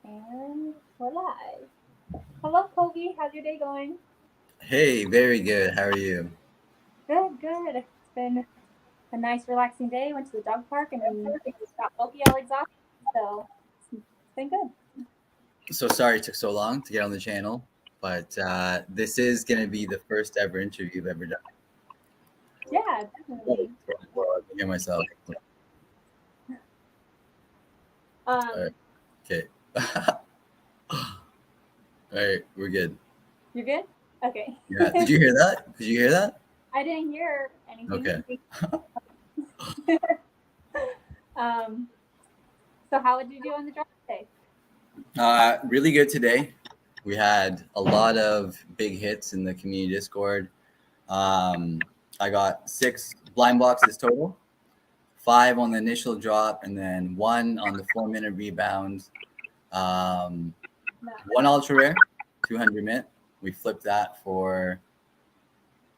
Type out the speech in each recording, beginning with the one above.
And we're live. Hello, Kobe. How's your day going? Hey, very good. How are you? Good, good. It's been a nice, relaxing day. Went to the dog park and then got Loki all exhausted. So it's been good. So sorry it took so long to get on the channel, but this is going to be the first ever interview you've ever done. Yeah, definitely. Well, I can hear myself. All right. Um, Okay. All right, we're good. you're good? Okay. Yeah. Did you hear that? Did you hear that? I didn't hear anything. Okay. um, so how would you do on the drive today? Really good today. We had a lot of big hits in the community Discord. Um, I got 6 blind boxes total, 5 on the initial drop, and then 1 on the 4-minute rebound. Um, No. 1 ultra rare, 200 mint. We flipped that for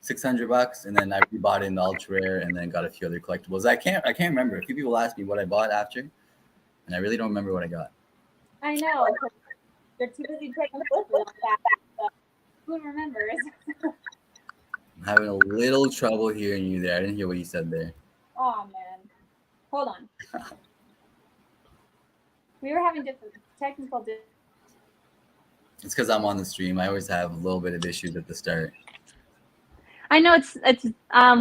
$600, and then I rebought in the ultra rare, and then got a few other collectibles. I can't remember. A few people asked me what I bought after, and I really don't remember what I got. I know, because you're too busy taking photos of that. So who remembers? I'm having a little trouble hearing you there. I didn't hear what you said there. Oh, man. Hold on. We were having different technical difficulties. It's because I'm on the stream. I always have a little bit of issues at the start. I know it's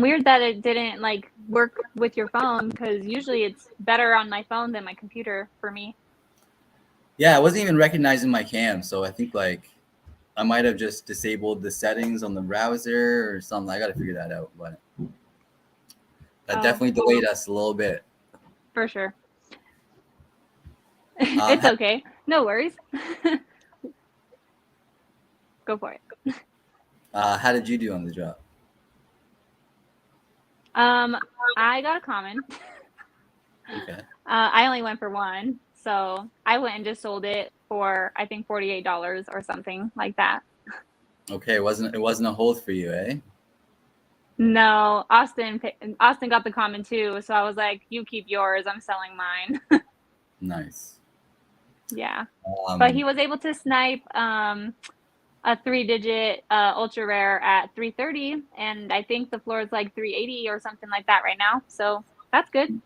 weird that it didn't like work with your phone because usually it's better on my phone than my computer for me. Yeah, I wasn't even recognizing my cam, so I think like I might have just disabled the settings on the browser or something. I got to figure that out, but that definitely delayed us a little bit. For sure. It's okay. No worries. Go for it. How did you do on the drop? I got a common. Okay. I only went for 1, so I went and just sold it for I think $48 or something like that. Okay, it wasn't a hold for you, eh? No, Austin got the common too, so I was like, "You keep yours. I'm selling mine." Nice. Yeah, but he was able to snipe a 3-digit ultra rare at 330, and I think the floor is like 380 or something like that right now. So that's good.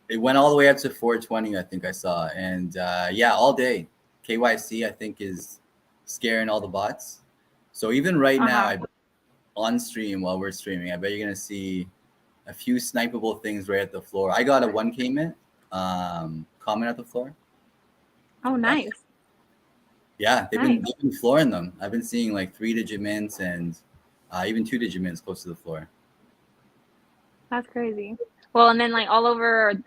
It went all the way up to 420, I think I saw, and yeah, all day. KYC, I think, is scaring all the bots. So even right now, on stream while we're streaming, I bet you're gonna see a few snipeable things right at the floor. I got a 1K mint comment at the floor. Oh, nice. Yeah, they've been flooring them. I've been seeing like 3-digit mints and even 2-digit mints close to the floor. That's crazy. Well, and then like all over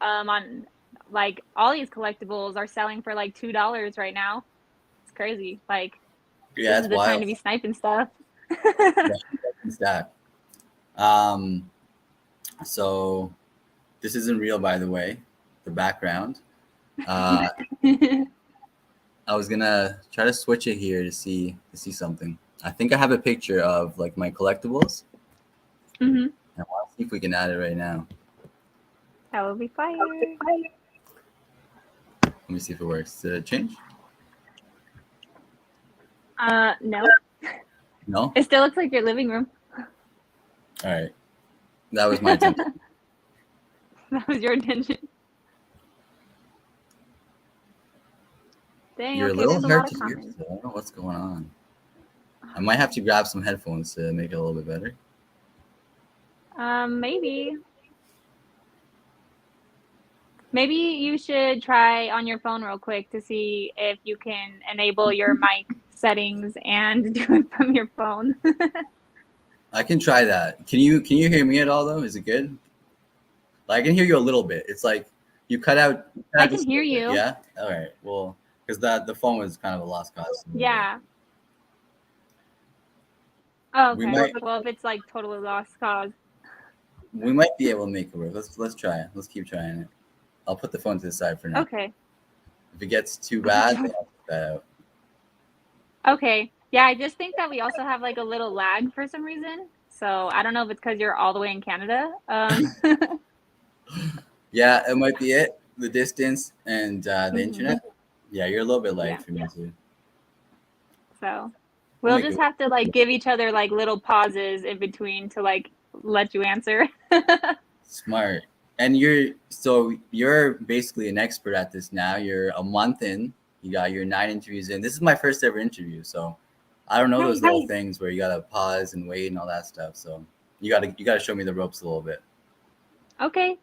on like all these collectibles are selling for like $2 right now. It's crazy. Like Yeah, this is the time to be sniping stuff. That. So this isn't real, by the way. The background. I was gonna try to switch it here to see something. I think I have a picture of like my collectibles. Mm-hmm. I want to see if we can add it right now. That would be fire. Let me see if it works. Did it change? No. No? It still looks like your living room. All right. That was my attention. That was your intention. Dang, You're okay, a little there's a hard lot to of hear. comments. So I don't know what's going on. I might have to grab some headphones to make it a little bit better. Maybe. Maybe you should try on your phone real quick to see if you can enable your mic settings and do it from your phone. I can try that. Can you hear me at all though? Is it good? Like, I can hear you a little bit. It's like you cut out. I can hear you. Yeah. All right. Well, because the phone was kind of a lost cause. Yeah. Oh, okay. Well, if it's like totally lost cause. We might be able to make it work. Let's try it. Let's keep trying it. I'll put the phone to the side for now. Okay. If it gets too bad, then I'll put that out. Okay. Yeah, I just think that we also have like a little lag for some reason. So I don't know if it's because you're all the way in Canada. Yeah, it might be it. The distance and the internet. Yeah, you're a little bit light Yeah. for me too. So we'll just have to like give each other like little pauses in between to like let you answer. Smart. And you're basically an expert at this now. You're a month in. You got your 9 interviews in. This is my first ever interview, so I don't know those little things where you gotta pause and wait and all that stuff. So you gotta show me the ropes a little bit. Okay.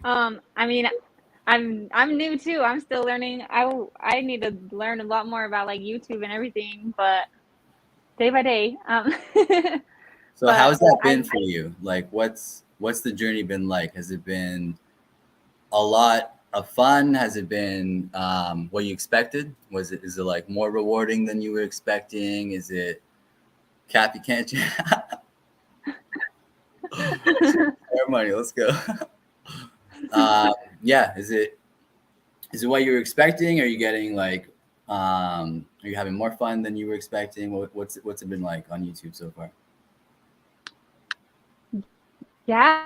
I mean, I'm new too. I'm still learning. I need to learn a lot more about like YouTube and everything, but day by day. So how's that been for you? Like, what's the journey been like? Has it been a lot of fun? Has it been what you expected? Is it like more rewarding than you were expecting? Is it Kathy can't you? Money, let's go. Yeah, is it what you were expecting? Are you getting like are you having more fun than you were expecting? What's it been like on YouTube so far? Yeah,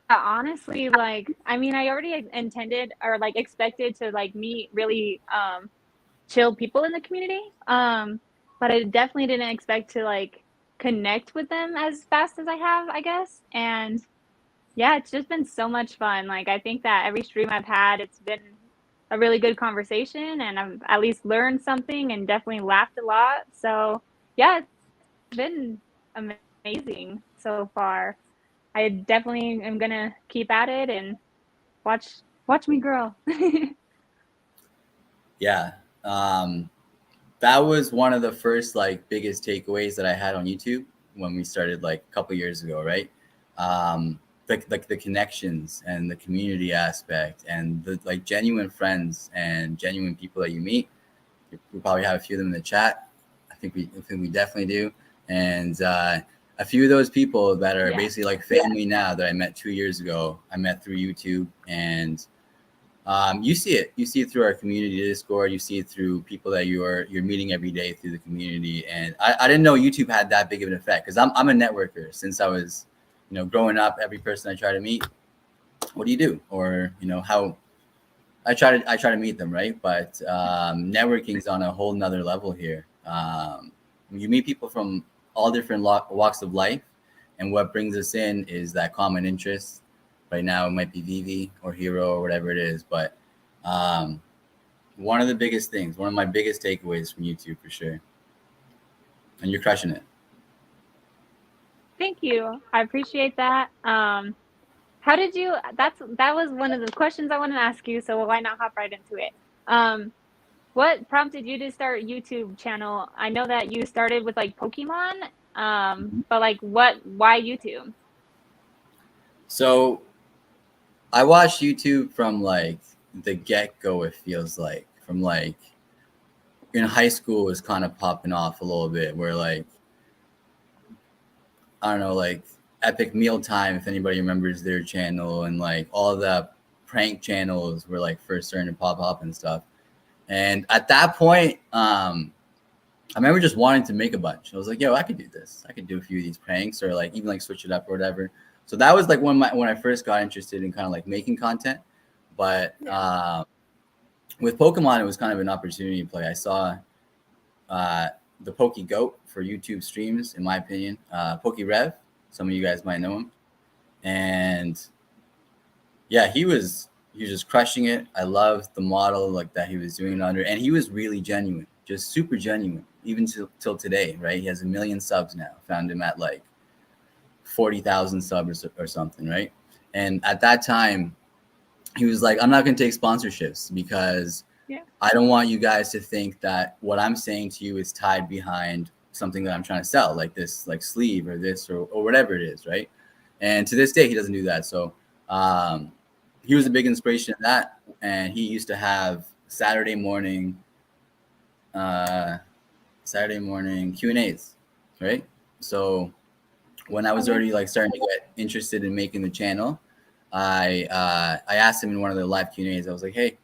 honestly, like, I mean, I already intended or like expected to like meet really chill people in the community. But I definitely didn't expect to like connect with them as fast as I have, I guess. And yeah, it's just been so much fun. Like, I think that every stream I've had, it's been a really good conversation, and I've at least learned something and definitely laughed a lot. So yeah, it's been amazing so far. I definitely am gonna keep at it and watch me grow. Yeah. That was one of the first like biggest takeaways that I had on YouTube when we started like a couple years ago, right? Like the connections and the community aspect and the like genuine friends and genuine people that you meet. We probably have a few of them in the chat. I think we definitely do. And a few of those people that are basically like family now that I met 2 years ago, I met through YouTube. And you see it through our community Discord. You see it through people that you're meeting every day through the community. And I didn't know YouTube had that big of an effect, because I'm a networker since I was, growing up. Every person I try to meet, what do you do? Or how I try to meet them, right? But networking is on a whole nother level here. You meet people from all different walks of life, and what brings us in is that common interest. Right now, it might be Vivi or Hero or whatever it is, but one of my biggest takeaways from YouTube for sure. And you're crushing it. Thank you. I appreciate that. How did you? That was one of the questions I wanted to ask you. So why not hop right into it? What prompted you to start a YouTube channel? I know that you started with like Pokemon, but like why YouTube? So I watched YouTube from like the get-go. It feels like from like in high school, it was kind of popping off a little bit, where like, I don't know, like Epic Mealtime, if anybody remembers their channel, and like all the prank channels were like first starting to pop up and stuff. And at that point, I remember just wanting to make a bunch. I was like, yo, I could do this. I could do a few of these pranks, or like even like switch it up or whatever. So that was like when I first got interested in kind of like making content. But with Pokemon, it was kind of an opportunity play. I saw the Poke Goat for YouTube streams, in my opinion. Poke Rev, some of you guys might know him. And yeah, he was just crushing it. I loved the model like that he was doing it under, and he was really genuine, just super genuine, even till today, right? He has 1 million subs now. Found him at like 40,000 subs or something, right? And at that time, he was like, I'm not going to take sponsorships because I don't want you guys to think that what I'm saying to you is tied behind something that I'm trying to sell, like this like sleeve or this or whatever it is, right? And to this day, he doesn't do that. So he was a big inspiration in that. And he used to have Saturday morning Q&As, right? So when I was already like starting to get interested in making the channel, I asked him in one of the live Q&As. I was like, hey,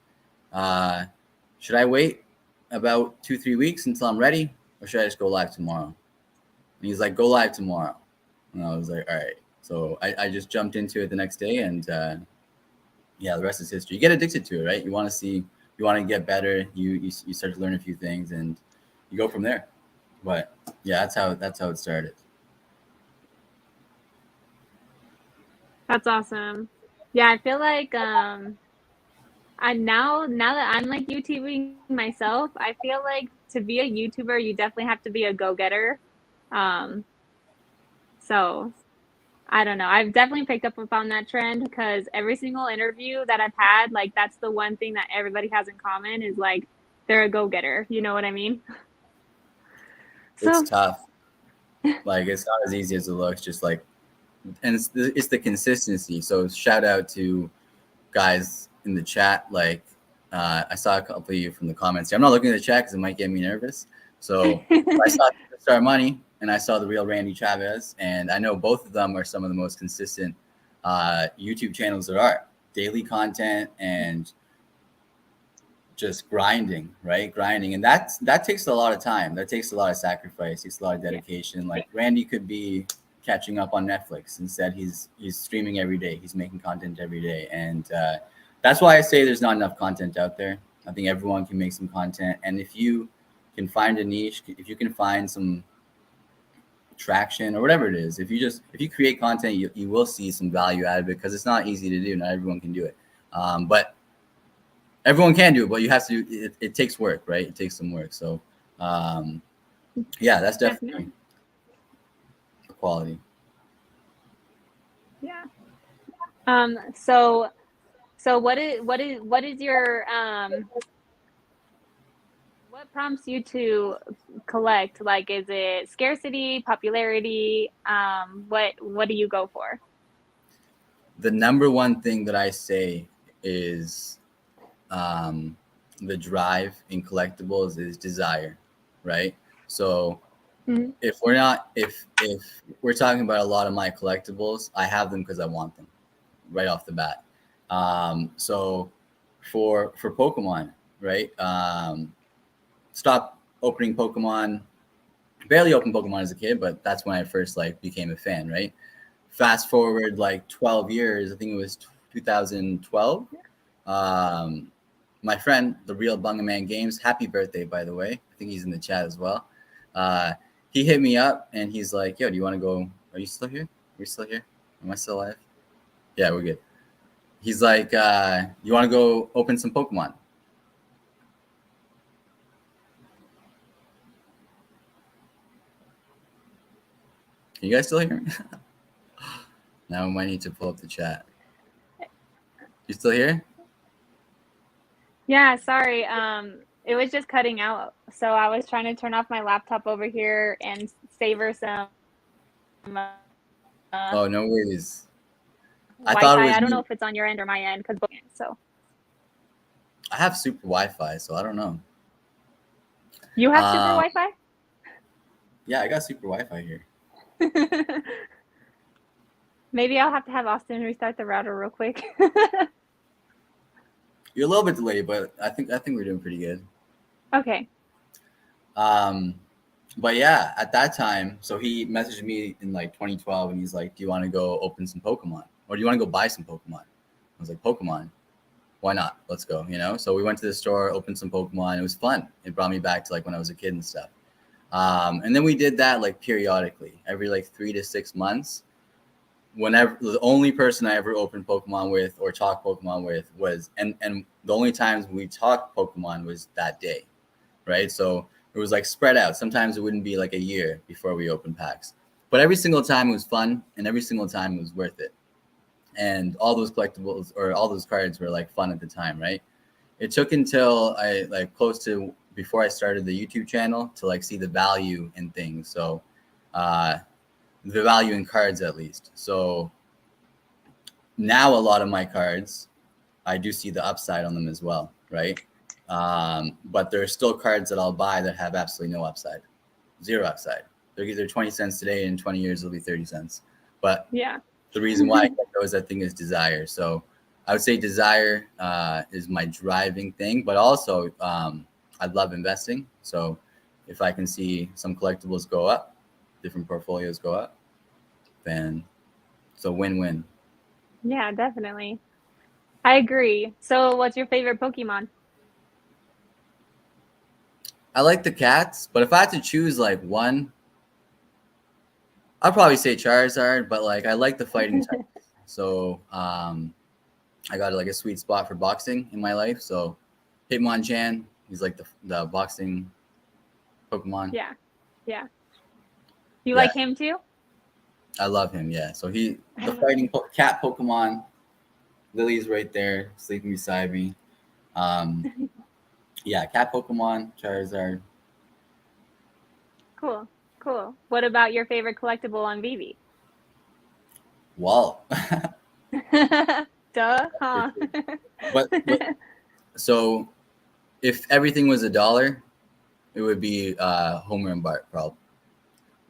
should I wait about 2-3 weeks until I'm ready, or should I just go live tomorrow? And he's like, go live tomorrow. And I was like, all right. So I just jumped into it the next day, and yeah, the rest is history. You get addicted to it, right? You want to see you want to get better, you start to learn a few things, and you go from there. But yeah, that's how it started. That's awesome. Yeah, I feel like I now that I'm like YouTubing myself, I feel like to be a YouTuber, you definitely have to be a go-getter. Um, so I don't know. I've definitely picked up upon that trend because every single interview that I've had, like that's the one thing that everybody has in common is like they're a go-getter. You know what I mean? It's So tough. Like it's not as easy as it looks. Just like, and it's the consistency. So shout out to guys in the chat. Like I saw a couple of you from the comments. I'm not looking at the chat because it might get me nervous. So I saw Star Money and I saw the real Randy Chavez, and I know both of them are some of the most consistent YouTube channels there are. Daily content and just grinding, right? Grinding, and that takes a lot of time. That takes a lot of sacrifice. Takes a lot of dedication. Like Randy could be catching up on Netflix. Instead, he's streaming every day. He's making content every day, and that's why I say there's not enough content out there. I think everyone can make some content, and if you can find a niche, if you can find some traction or whatever it is, if you create content, you will see some value out of it because it's not easy to do. Not everyone can do it, but everyone can do it, but you have to. It takes work, right? It takes some work. So, yeah, that's definitely the quality. Yeah. So what is your what prompts you to collect? Like, is it scarcity, popularity? What do you go for? The number one thing that I say is the drive in collectibles is desire, right? So Mm-hmm. if we're talking about a lot of my collectibles, I have them because I want them right off the bat. So for Pokemon, right? Stop opening Pokemon. Barely opened Pokemon as a kid, but that's when I first like became a fan, right? Fast forward like 12 years, I think it was 2012. Um, my friend, the real Bungaman Games, happy birthday, by the way. I think he's in the chat as well. Uh, he hit me up and he's like, yo, do you want to go? Are you still here? Are you still here? Am I still alive? Yeah, we're good. He's like, you want to go open some Pokemon? Can you guys still hear me? Now I might need to pull up the chat. You still here? Yeah, sorry. It was just cutting out. So I was trying to turn off my laptop over here and savor some Oh, no worries. I thought it Wi-Fi. was I don't know me. if it's on your end or my end because so I have super Wi-Fi, so I don't know. you have super Wi-Fi? Yeah, I got super Wi-Fi here. Maybe I'll have to have Austin restart the router real quick. You're a little bit delayed, but I think we're doing pretty good. Okay. But yeah, at that time, so he messaged me in like 2012, and he's like, "Do you want to go open some Pokemon, or do you want to go buy some Pokemon?" I was like, "Pokemon, why not? Let's go." You know. So we went to the store, opened some Pokemon. It was fun. It brought me back to like when I was a kid and stuff. And then we did that like periodically, every like 3 to 6 months. Whenever the only person I ever opened Pokemon with or talked Pokemon with was, and the only times we talked Pokemon was that day, right? So it was like spread out. Sometimes it wouldn't be like a year before we opened packs, but every single time it was fun, and every single time it was worth it. And all those collectibles or all those cards were like fun at the time, right? It took until I like close to before I started the YouTube channel to like see the value in things. So the value in cards at least. So now a lot of my cards, I do see the upside on them as well, right? But there are still cards that I'll buy that have absolutely no upside, zero upside. They're either 20 cents today, and in 20 years it'll be 30 cents. But yeah, the reason why I get those, I think, is desire. So I would say desire is my driving thing, but also I love investing. So if I can see some collectibles go up, different portfolios go up, then it's a win-win. yeah, definitely. I agree. So, what's your favorite Pokemon? I like the cats, but if I had to choose like one, I'd probably say Charizard. But like I like the fighting type, so I got like a sweet spot for boxing in my life. So Hitmonchan, he's like the boxing Pokemon. Yeah. Yeah. You Yeah, like him too? I love him. Yeah, so the fighting cat Pokemon. Lily's right there, sleeping beside me. Um, yeah, cat Pokemon, Charizard. Cool. Cool. What about your favorite collectible on Vivi? Walt. Duh, huh? But so if everything was $1, it would be Homer and Bart, probably.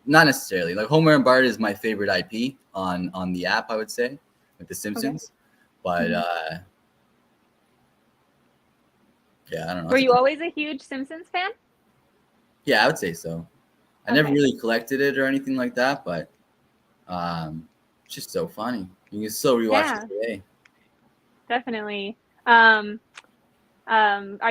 Not necessarily. Like Homer and Bart is my favorite IP on the app, I would say, with The Simpsons. Okay. But yeah, I don't know. Were you always a huge Simpsons fan? Yeah, I would say so. I never really collected it or anything like that, but it's just so funny. You can still rewatch it today. Definitely. Are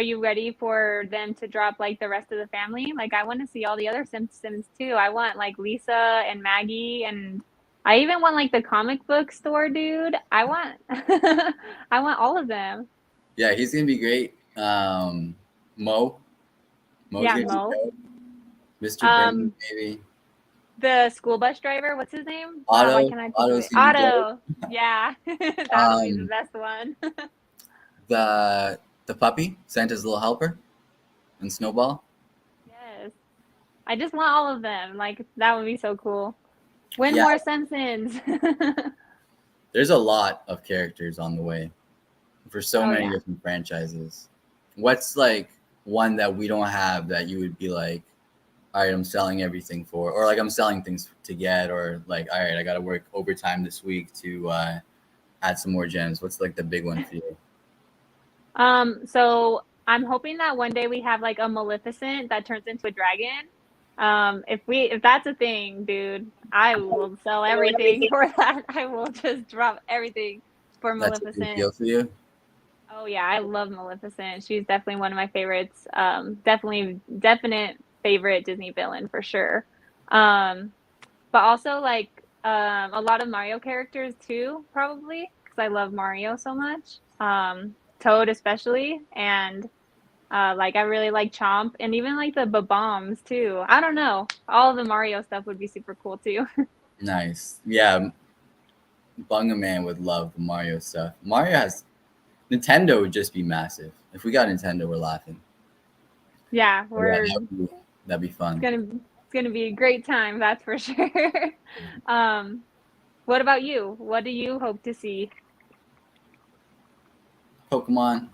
you ready for them to drop like the rest of the family? Like I want to see all the other Simpsons too. I want like Lisa and Maggie, and I even want like the comic book store dude. I want I want all of them. Yeah, he's gonna be great. Mo. Yeah, Mo. Mr. Bing, maybe. The school bus driver, what's his name? Otto. Why can't I think of it? Otto. Yeah, that'll be the best one. The puppy, Santa's little helper, and Snowball. Yes, I just want all of them. Like that would be so cool. Win more Simpsons. There's a lot of characters on the way for so many different franchises. What's like one that we don't have that you would be like, all right, I'm selling everything for, or like I'm selling things to get, or like, all right, I got to work overtime this week to add some more gems. What's like the big one for you? So I'm hoping that one day we have like a Maleficent that turns into a dragon. If that's a thing, dude, I will sell everything for that. I will just drop everything for Maleficent. That's a big deal for you? Oh yeah, I love Maleficent. She's definitely one of my favorites. Definite favorite Disney villain for sure. But also like a lot of Mario characters too, probably because I love Mario so much. Toad especially, and like I really like Chomp, and even like the Bob-ombs too. I don't know, all the Mario stuff would be super cool too. Nice. Yeah, Bunga Man would love the Mario stuff. Nintendo would just be massive. If we got Nintendo, we're laughing. Yeah, that'd be fun. It's gonna be a great time, that's for sure. What about you? What do you hope to see? Pokemon.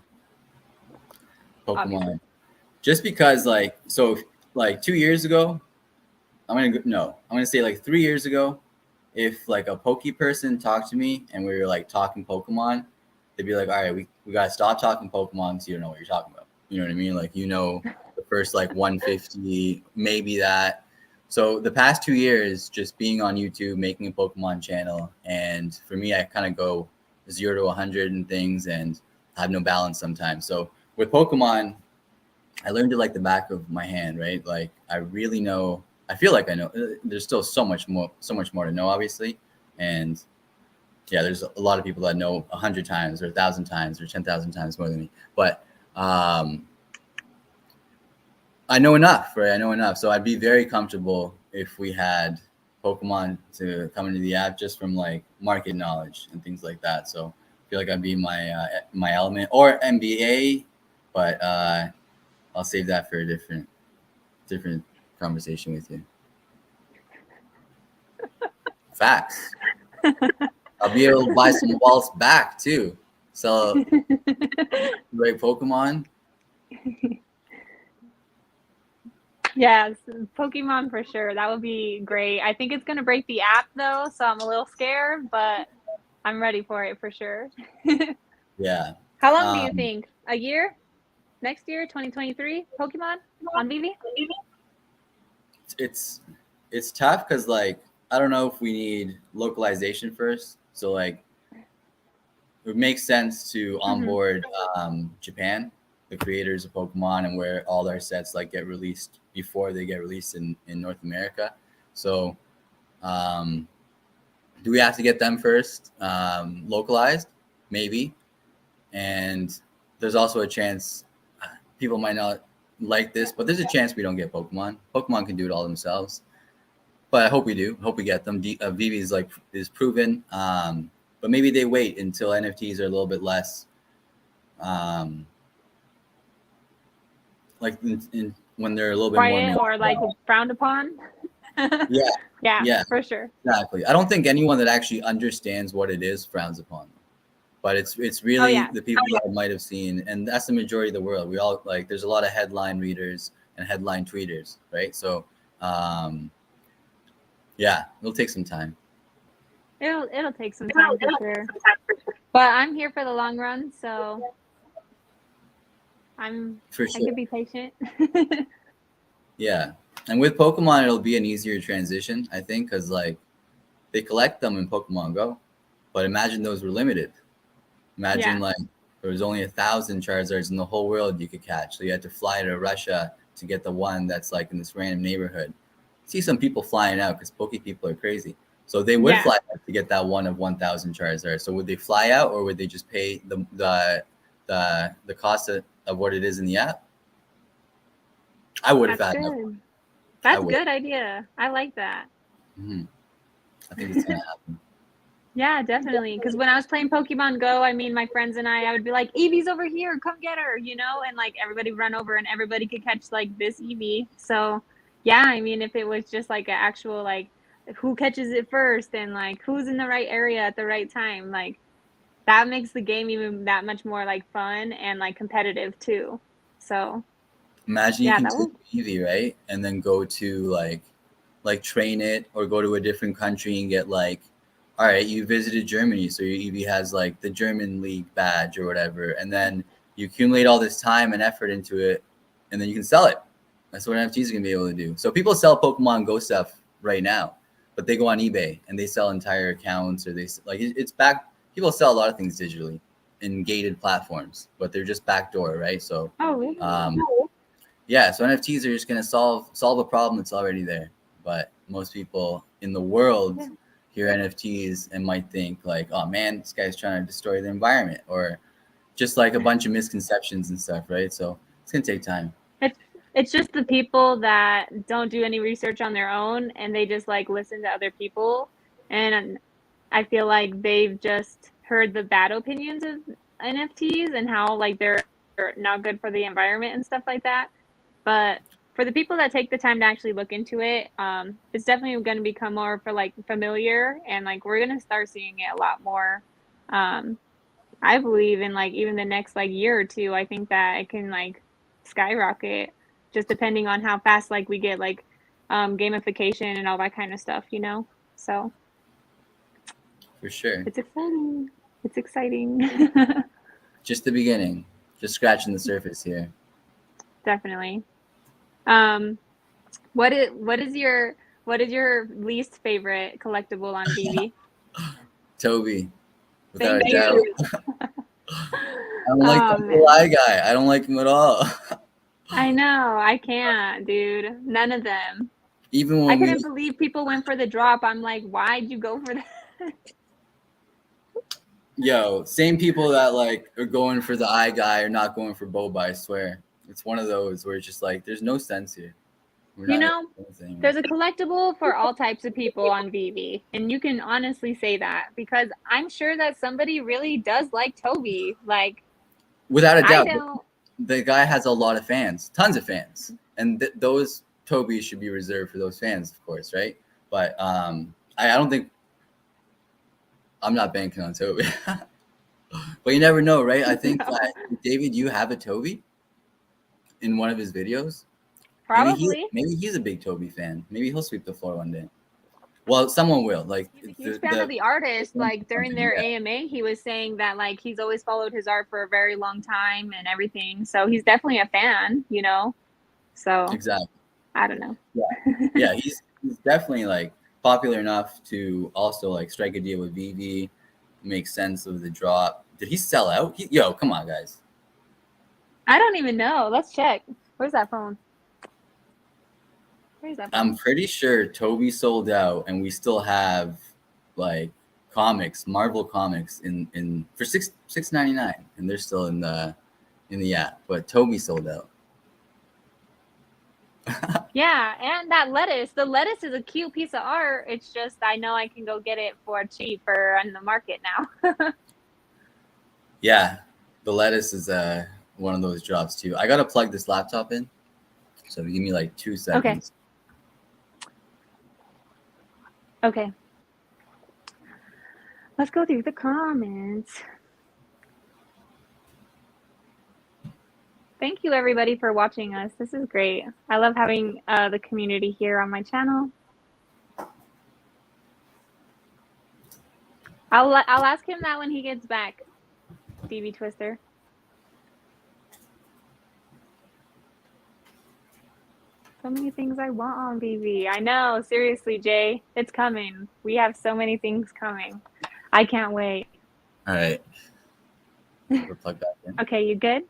Obviously. Just because like 2 years ago, I'm gonna say like 3 years ago, if like a Poke person talked to me and we were like talking Pokemon, they'd be like, all right, we gotta stop talking Pokemon because you don't know what you're talking about. You know what I mean? Like, the first like 150, maybe that. So the past 2 years, just being on YouTube, making a Pokemon channel, and for me, I kind of go 0 to 100 and things, and I have no balance sometimes. So with Pokemon, I learned it like the back of my hand, right? Like I really know. I feel like I know. There's still so much more to know, obviously, and yeah, there's a lot of people that know 100 times or 1,000 times or 10,000 times more than me. But I know enough, right? I know enough. So I'd be very comfortable if we had Pokemon to come into the app just from like market knowledge and things like that. So I feel like I'd be my element, or NBA, but I'll save that for a different conversation with you. Facts. I'll be able to buy some walls back too. So great Pokemon. Yes, Pokemon for sure. That would be great. I think it's gonna break the app though, so I'm a little scared, but I'm ready for it for sure. Yeah. How long do you think? A year? Next year, 2023, Pokemon on Vivi? It's tough because like I don't know if we need localization first. So like it would make sense to onboard Japan the creators of Pokemon and where all our sets like get released before they get released in North America. So do we have to get them first localized? Maybe. And there's also a chance people might not like this, but there's a chance we don't get Pokemon. Pokemon can do it all themselves, but I hope we do. I hope we get them. Vivi is proven, but maybe they wait until NFTs are a little bit less, like when they're a little bit quiet more or like frowned upon. Yeah, for sure. Exactly. I don't think anyone that actually understands what it is frowns upon them. But it's really the people that might have seen, and that's the majority of the world. We all like. There's a lot of headline readers and headline tweeters, right? So, it'll take some time. It'll take some time for sure. But I'm here for the long run, so I can be patient. Yeah, and with Pokemon, it'll be an easier transition, I think, because like they collect them in Pokemon Go, but imagine those were limited. Imagine like there was only 1,000 Charizards in the whole world you could catch. So you had to fly to Russia to get the one that's like in this random neighborhood. See some people flying out because Poke people are crazy. So they would fly out to get that one of 1,000 Charizards. So would they fly out or would they just pay the cost of what it is in the app? I would have had that. That's a good idea. I like that. Mm-hmm. I think it's gonna happen. Yeah, definitely. Because when I was playing Pokemon Go, I mean, my friends and I would be like, Eevee's over here, come get her, you know? And like everybody would run over and everybody could catch like this Eevee. So yeah, I mean, if it was just like an actual like who catches it first and like who's in the right area at the right time, like that makes the game even that much more like fun and like competitive too. So imagine you can take Eevee, right? And then go to like train it or go to a different country and get like, all right, you visited Germany, so your Eevee has like the German league badge or whatever, and then you accumulate all this time and effort into it, and then you can sell it. That's what NFTs are gonna be able to do. So people sell Pokemon Go stuff right now, but they go on eBay and they sell entire accounts, or they like it's back. People sell a lot of things digitally in gated platforms, but they're just backdoor, right? So, so NFTs are just gonna solve a problem that's already there, but most people in the world hear NFTs and might think like, oh man, this guy's trying to destroy the environment, or just like a bunch of misconceptions and stuff, right? So it's gonna take time. It's just the people that don't do any research on their own and they just like listen to other people, and I feel like they've just heard the bad opinions of NFTs and how like they're not good for the environment and stuff like that. But for the people that take the time to actually look into it, it's definitely going to become more for like familiar, and like we're going to start seeing it a lot more. I believe in like even the next like year or two, I think that it can like skyrocket, just depending on how fast like we get like gamification and all that kind of stuff, you know. So for sure, it's exciting. It's exciting. Just the beginning, just scratching the surface here. Definitely. What is your least favorite collectible on VV? Toby, without a doubt. I don't like the little eye guy. I don't like him at all. I know. I can't, dude. None of them. Even when I couldn't believe people went for the drop. I'm like, why'd you go for that? Yo, same people that like are going for the eye guy are not going for Boba, I swear. It's one of those where it's just like there's no sense here. You know, there's a collectible for all types of people on VV, and you can honestly say that because I'm sure that somebody really does like Toby. Like, without a doubt, the guy has a lot of fans, tons of fans, and those Tobys should be reserved for those fans, of course, right? But I don't think I'm not banking on Toby, but you never know, right? I think David, you have a Toby in one of his videos. Probably. Maybe he's a big Toby fan. Maybe he'll sweep the floor one day. Well, someone will. Like he's a huge fan of the artist. Like during their AMA, he was saying that like he's always followed his art for a very long time and everything. So he's definitely a fan, you know. So exactly. I don't know. Yeah, he's definitely like popular enough to also like strike a deal with VV, make sense of the drop. Did he sell out? Yo, come on, guys. I don't even know. Let's check. Where's that phone? I'm pretty sure Toby sold out, and we still have like comics, Marvel comics in for $6.99, and they're still in the app. But Toby sold out. Yeah, and that lettuce. The lettuce is a cute piece of art. It's just I know I can go get it for cheaper on the market now. Yeah, the lettuce is one of those drops too. I gotta plug this laptop in, so give me like 2 seconds. Okay. Let's go through the comments. Thank you everybody for watching us. This is great. I love having the community here on my channel. I'll ask him that when he gets back, DB Twister. So many things I want on BB. I know, seriously, Jay, it's coming. We have so many things coming. I can't wait. All right. We'll plug that in. Okay, you good?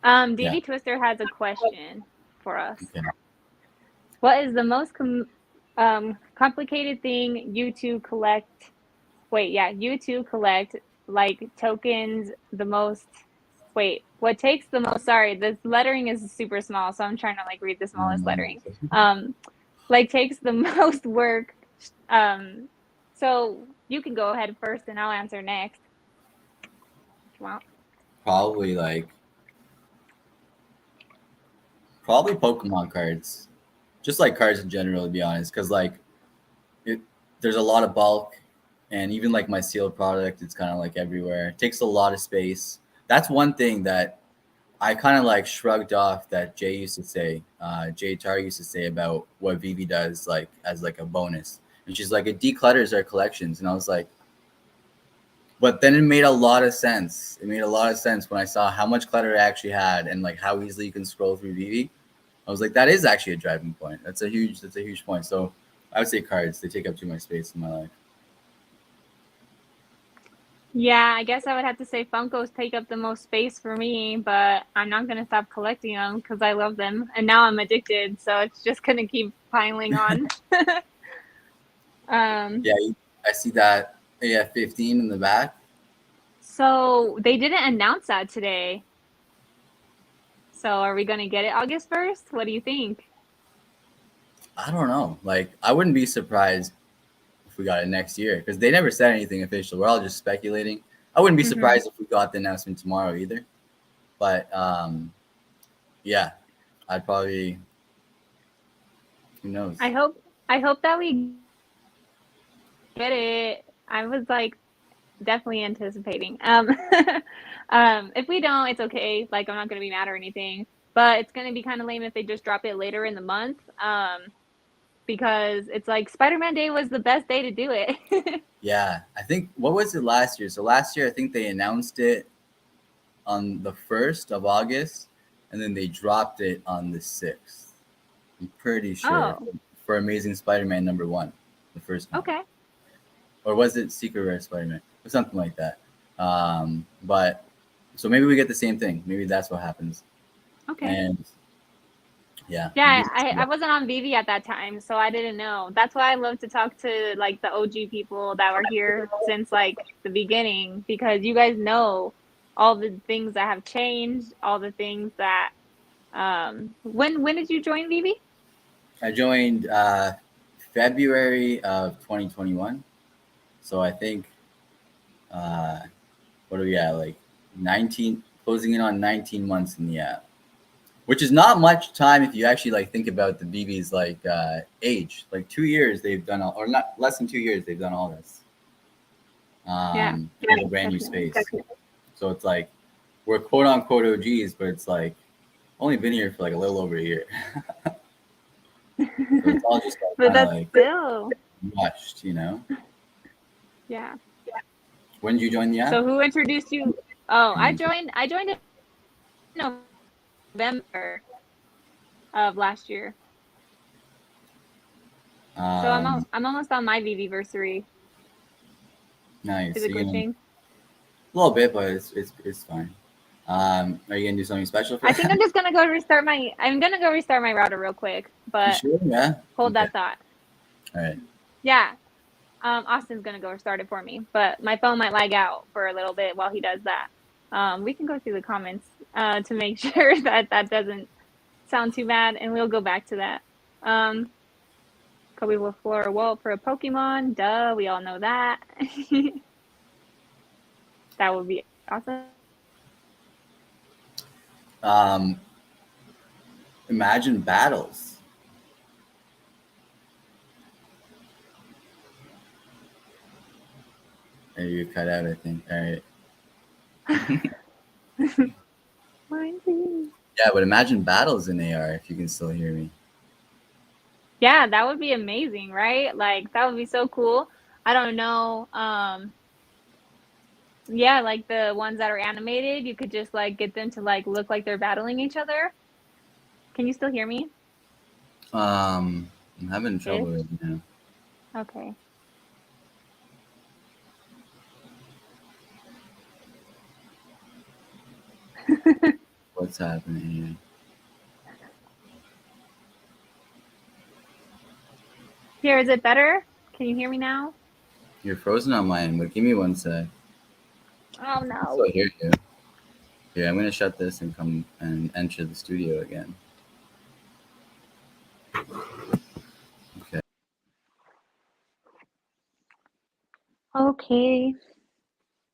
DB Twister has a question for us. Okay. What is the most complicated thing you two collect? You two collect like tokens the most. What takes the most? Sorry, this lettering is super small, so I'm trying to like read the smallest lettering. Like takes the most work. So you can go ahead first, and I'll answer next. If you want. Probably Pokemon cards, just like cards in general, to be honest, because like there's a lot of bulk, and even like my sealed product, it's kind of like everywhere. It takes a lot of space. That's one thing that I kind of like shrugged off that Jay used to say, Jay Tar used to say about what Vivi does like as like a bonus, and she's like, it declutters our collections, and I was like, but then it made a lot of sense. It made a lot of sense when I saw how much clutter it actually had and like how easily you can scroll through Vivi. I was like, that is actually a driving point. That's a huge point. So I would say cards. They take up too much space in my life. Yeah, I guess I would have to say Funkos take up the most space for me, but I'm not going to stop collecting them because I love them. And now I'm addicted, so it's just going to keep piling on. Yeah, I see that AF-15 in the back. So they didn't announce that today. So are we going to get it August 1st? What do you think? I don't know. Like, I wouldn't be surprised if we got it next year because they never said anything official. We're all just speculating. I wouldn't be surprised if we got the announcement tomorrow either. But yeah, I'd probably. Who knows? I hope that we get it. I was like definitely anticipating. If we don't, it's okay. Like I'm not gonna be mad or anything. But it's gonna be kind of lame if they just drop it later in the month. Because it's like Spider-Man Day was the best day to do it. Yeah, I think what was it last year? So last year I think they announced it on the 1st of August, and then they dropped it on the 6th. I'm pretty sure for Amazing Spider-Man #1, the first one. Okay. Or was it Secret Rare Spider-Man or something like that? But so maybe we get the same thing. Maybe that's what happens. Okay. And yeah. Yeah, I wasn't on Vivi at that time, so I didn't know. That's why I love to talk to like the OG people that were here since like the beginning, because you guys know all the things that have changed, all the things that when did you join Vivi? I joined February of 2021. So I think what are we at? Like 19, closing in on 19 months in the app. Which is not much time if you actually like think about the BB's like age. Like 2 years they've done all, or not less than 2 years they've done all this. In a brand new space. So it's like we're quote unquote OGs, but it's like only been here for like a little over a year. So it's all just like, but that's like still rushed, you know? Yeah. When did you join the app? So who introduced you? Oh, I joined in November of last year. So I'm almost on my Viviversary. Nice. Is it glitching? A little bit, but it's fine. Are you gonna do something special for I think I'm just gonna go restart my. I'm gonna go restart my router real quick, but you sure? Yeah. hold that thought. All right. Yeah. Austin's gonna go restart it for me, but my phone might lag out for a little bit while he does that. We can go through the comments to make sure that that doesn't sound too bad, and we'll go back to that. Kobe will floor a wall for a Pokemon. Duh, we all know that. That would be awesome. Imagine battles. There you cut out, I think. All right. Mine too. Yeah, but imagine battles in AR if you can still hear me. Yeah, that would be amazing, right? Like that would be so cool. I don't know. Yeah, like the ones that are animated, you could just like get them to like look like they're battling each other. Can you still hear me? I'm having trouble Ish? right now. Okay. What's happening here? Here, is it better? Can you hear me now? You're frozen on my end, but give me one sec. Oh I no. still hear you. Here, I'm gonna shut this and come and enter the studio again. Okay. Okay.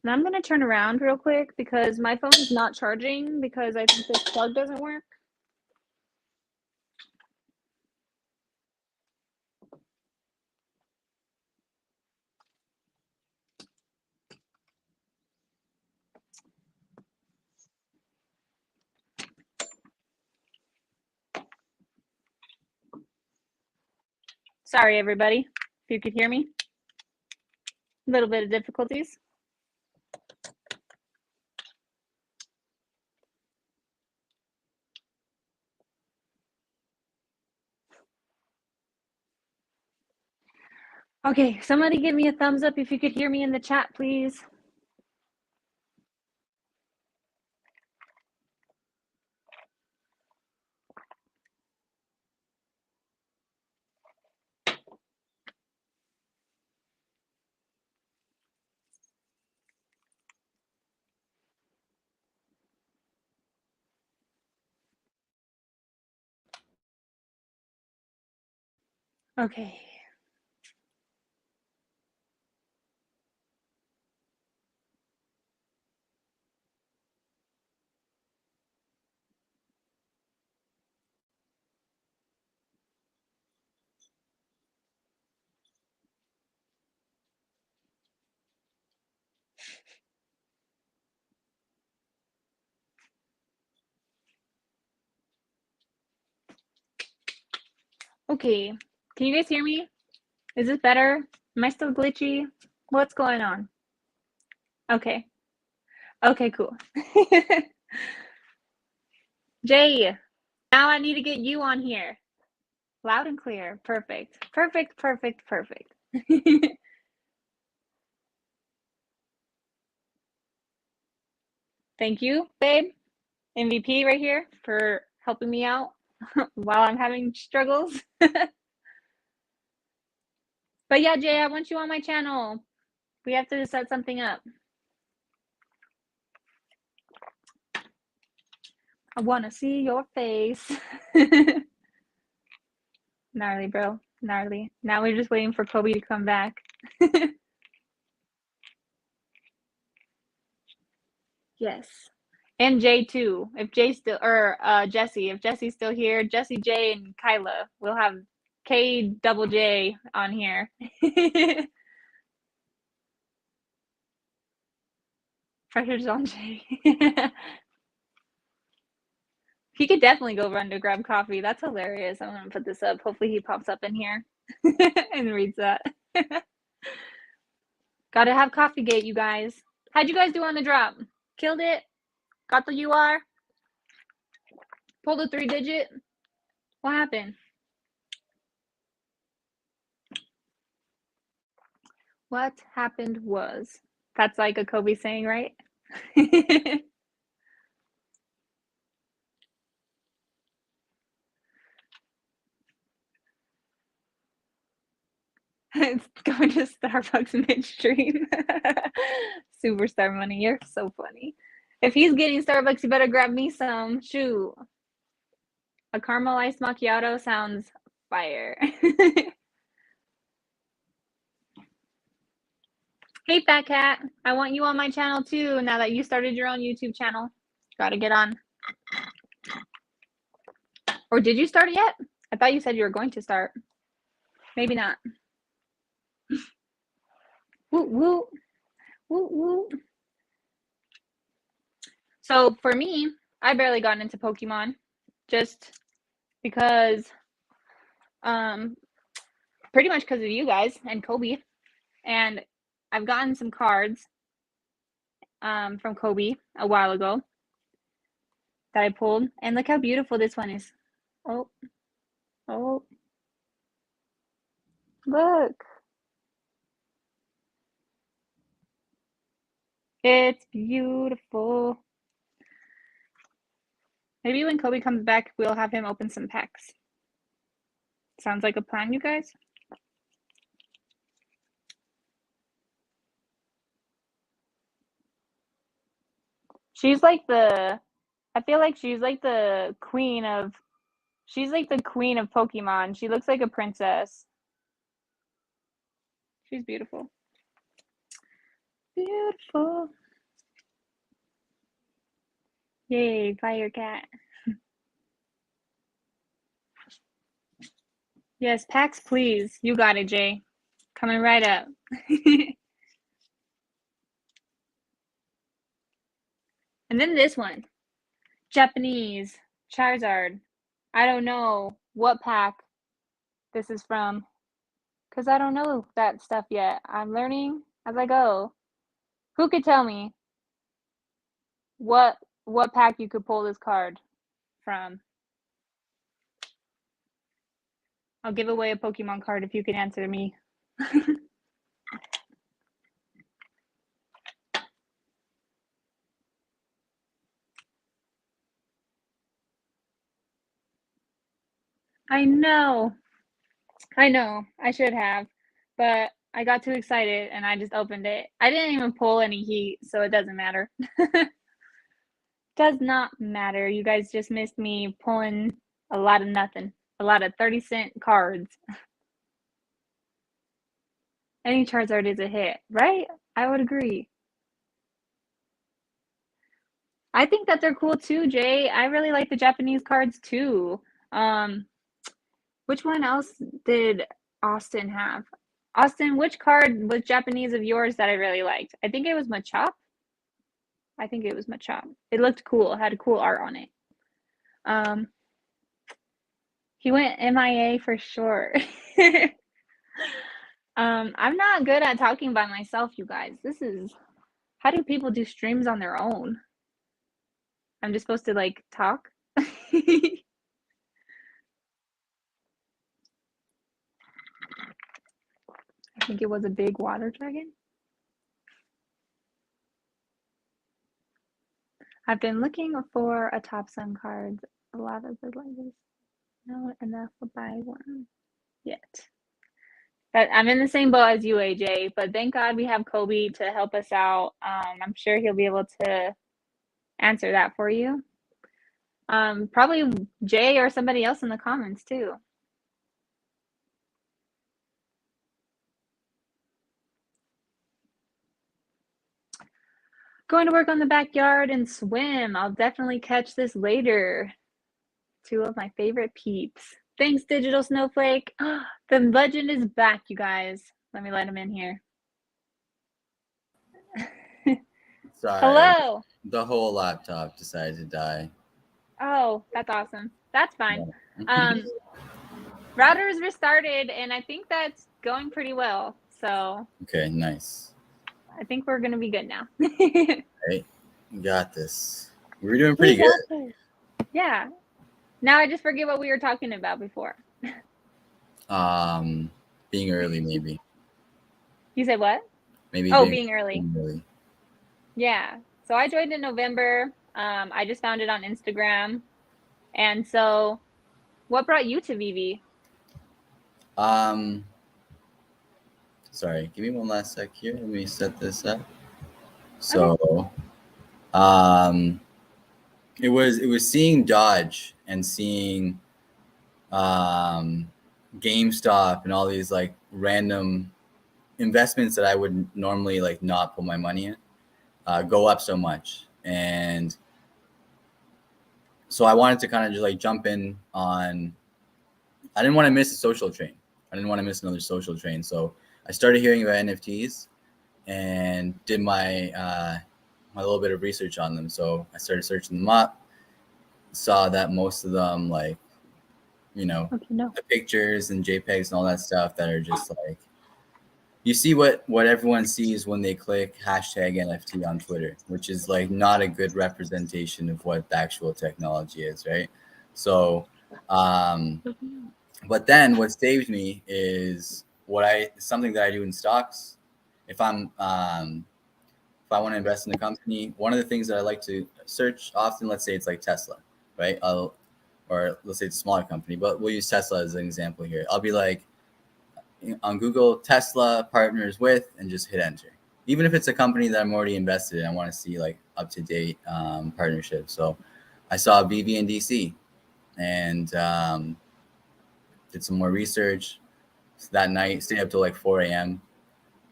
Now I'm gonna turn around real quick because my phone is not charging because I think this plug doesn't work. Sorry, everybody, if you could hear me. A little bit of difficulties. Okay, somebody give me a thumbs up if you could hear me in the chat, please. Okay. Okay, can you guys hear me? Is this better? Am I still glitchy? What's going on? Okay. Okay, cool. Jay, now I need to get you on here. Loud and clear. Perfect. Perfect, perfect, perfect. Thank you, babe. MVP right here for helping me out while I'm having struggles. But yeah, Jay, I want you on my channel. We have to set something up. I want to see your face. Gnarly, bro. Gnarly. Now we're just waiting for Kobe to come back. Yes. And Jay too. If Jay's still, or Jesse, if Jesse's still here, Jesse, Jay, and Kyla. We'll have K double J on here. Pressure's on Jay. He could definitely go run to grab coffee. That's hilarious. I'm gonna put this up. Hopefully he pops up in here and reads that. Gotta have coffee gate, you guys. How'd you guys do on the drop? Killed it? Got the UR? Pulled a 3-digit? What happened? What happened was. That's like a Kobe saying, right? It's going to Starbucks midstream. Superstar money. You're so funny. If he's getting Starbucks, you better grab me some. Shoot. A caramel iced macchiato sounds fire. Hey, Fat Cat. I want you on my channel too now that you started your own YouTube channel. Gotta get on. Or did you start it yet? I thought you said you were going to start. Maybe not. Woo, woo. Woo, woo. So for me, I barely got into Pokemon just because, pretty much because of you guys and Kobe. And I've gotten some cards from Kobe a while ago that I pulled. And look how beautiful this one is. Oh, oh, look. It's beautiful. Maybe when Kobe comes back, we'll have him open some packs. Sounds like a plan, you guys? She's like the, I feel like she's like the queen of, she's like the queen of Pokemon. She looks like a princess. She's beautiful. Beautiful. Yay, Fire Cat. Yes, packs, please. You got it, Jay. Coming right up. And then this one. Japanese Charizard. I don't know what pack this is from because I don't know that stuff yet. I'm learning as I go. Who could tell me what pack you could pull this card from? I'll give away a Pokemon card if you can answer me. I know. I should have, but I got too excited and I just opened it. I didn't even pull any heat, so it doesn't matter. Does not matter. You guys just missed me pulling a lot of nothing. A lot of 30-cent cards. Any Charizard is a hit, right? I would agree. I think that they're cool too, Jay. I really like the Japanese cards too. Which one else did Austin have? Austin, which card was Japanese of yours that I really liked? I think it was Machop. I think it was Machop. It looked cool. It had cool art on it. He went MIA for sure. I'm not good at talking by myself, you guys. This is, how do people do streams on their own? I'm just supposed to like talk? I think it was a big water dragon. I've been looking for a Top Sun card. A lot of the like this. No enough to buy one yet. But I'm in the same boat as you, AJ. But thank God we have Kobe to help us out. I'm sure he'll be able to answer that for you. Probably Jay or somebody else in the comments too. Going to work on the backyard and swim. I'll definitely catch this later. Two of my favorite peeps. Thanks, Digital Snowflake. The legend is back, you guys. Let me let him in here. Sorry. Hello. The whole laptop decided to die. Oh, that's awesome. That's fine. Router is restarted, and I think that's going pretty well. So. Okay, nice. I think we're gonna be good now. Right, you got this. We're doing pretty good. This. Yeah. Now I just forget what we were talking about before. Being early, maybe. You said what? Maybe. Being early. Yeah. So I joined in November. I just found it on Instagram. And so, what brought you to VV? Sorry, give me one last sec here. Let me set this up. Okay. So, it was seeing Dodge and seeing GameStop and all these like random investments that I would normally like not put my money in go up so much. And so I wanted to kind of just like jump in on, I didn't want to miss a social train. I didn't want to miss another social train. So I started hearing about NFTs and did my little bit of research on them. So I started searching them up, saw that most of them like, the pictures and JPEGs and all that stuff that are just like, you see what everyone sees when they click hashtag NFT on Twitter, which is like not a good representation of what the actual technology is, right? So, but then what saved me is something that I do in stocks. If I want to invest in a company, one of the things that I like to search often, let's say it's like Tesla, right? Or let's say it's a smaller company, but we'll use Tesla as an example here. I'll be like, on Google, Tesla partners with, and just hit enter. Even if it's a company that I'm already invested in, I want to see like up to date partnerships. So I saw BV and DC, and did some more research. So that night, stayed up till like 4 a.m.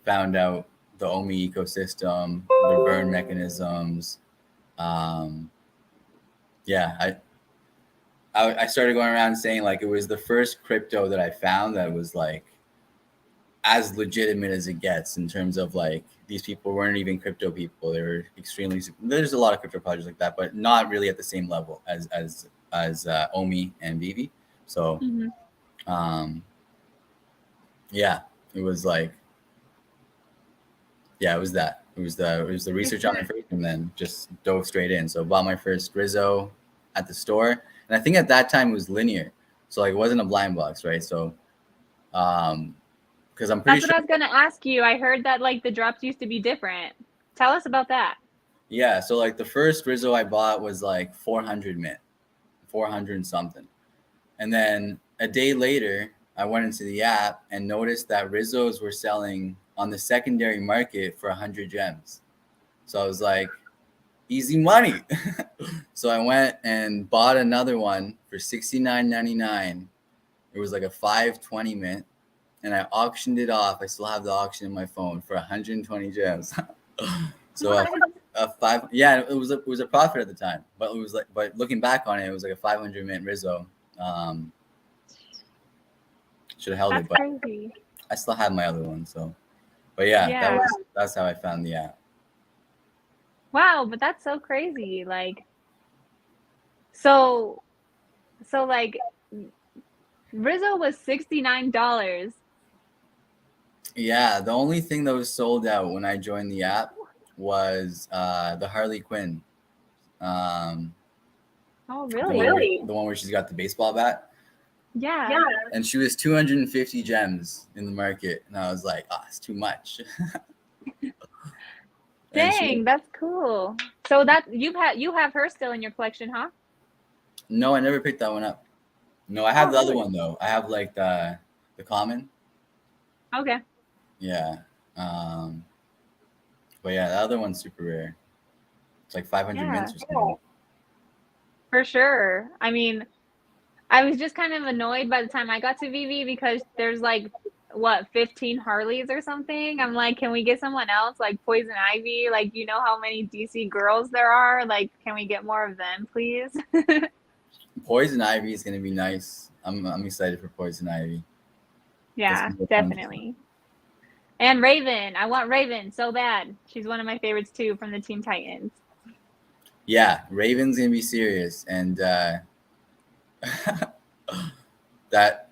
Found out the OMI ecosystem, the burn mechanisms. Yeah, I started going around saying like it was the first crypto that I found that was like as legitimate as it gets in terms of like these people weren't even crypto people. They were extremely. There's a lot of crypto projects like that, but not really at the same level as OMI and Vivi. So, yeah, it was like, yeah, it was that. It was the research on it first, and then just dove straight in. So bought my first Rizzo at the store, and I think at that time it was linear, so like it wasn't a blind box, right? So, because I'm pretty sure. That's what I was gonna ask you. I heard that like the drops used to be different. Tell us about that. Yeah, so like the first Rizzo I bought was like 400 mint, 400 and something, and then a day later I went into the app and noticed that Rizzos were selling on the secondary market for 100 gems. So I was like, easy money. So I went and bought another one for $69.99. It was like a 520 mint, and I auctioned it off. I still have the auction in my phone for 120 gems. So a five, yeah, it was a profit at the time, but it was like, but looking back on it, it was like a 500 mint Rizzo. Should have held That's it, but crazy. I still have my other one. So, but yeah, that's how I found the app. Wow, but that's so crazy. Like, so like Rizzo was $69. Yeah, the only thing that was sold out when I joined the app was the Harley Quinn. Oh, really? The one where she's got the baseball bat. Yeah. And she was 250 gems in the market, and I was like, oh, it's too much. Dang, that's cool. So that you have her still in your collection, huh? No, I never picked that one up. No, I have the other one though. I have like the common. Okay. Yeah. But yeah, the other one's super rare. It's like 500 mints or something. For sure. I mean, I was just kind of annoyed by the time I got to VV because there's like 15 Harleys or something. I'm like, can we get someone else like Poison Ivy? Like, you know how many DC girls there are? Like, can we get more of them, please? Poison Ivy is gonna be nice. I'm excited for Poison Ivy. Yeah, definitely. And Raven, I want Raven so bad. She's one of my favorites too from the Teen Titans. Yeah, Raven's gonna be serious, and that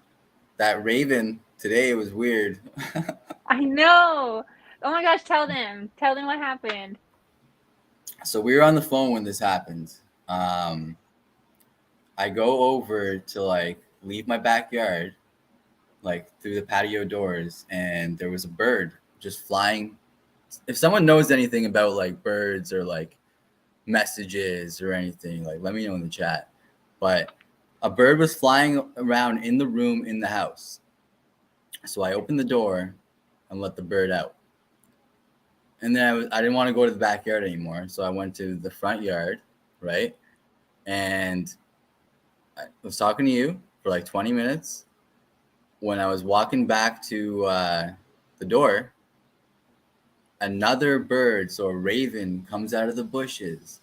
Raven today was weird. I know. Oh my gosh, tell them what happened. So we were on the phone when this happened. I go over to like leave my backyard, like through the patio doors, and there was a bird just flying. If someone knows anything about like birds or like messages or anything, like let me know in the chat. But a bird was flying around in the room in the house. So I opened the door. and let the bird out. And then I didn't want to go to the backyard anymore, so I went to the front yard, right? And I was talking to you for like 20 minutes. When I was walking back to the door, another bird, so a raven, comes out of the bushes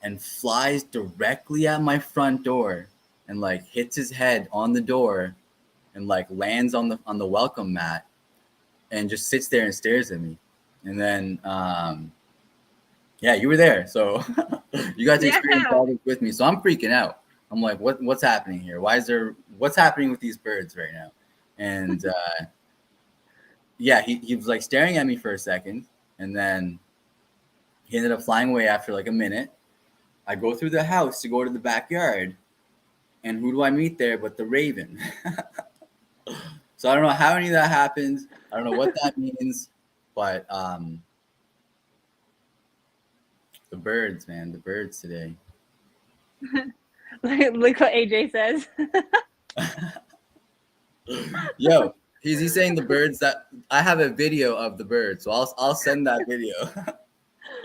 and flies directly at my front door and like hits his head on the door and like lands on the welcome mat and just sits there and stares at me. And then yeah, you were there, so you got to experience all this with me. So I'm freaking out. I'm like, what's happening here? What's happening with these birds right now? And yeah, he was like staring at me for a second, and then he ended up flying away after like a minute. I go through the house to go to the backyard, and who do I meet there but the raven? So I don't know how any of that happened. I don't know what that means, but the birds, man, the birds today. Look what AJ says. Yo, he's saying the birds that I have a video of the birds, so I'll send that video.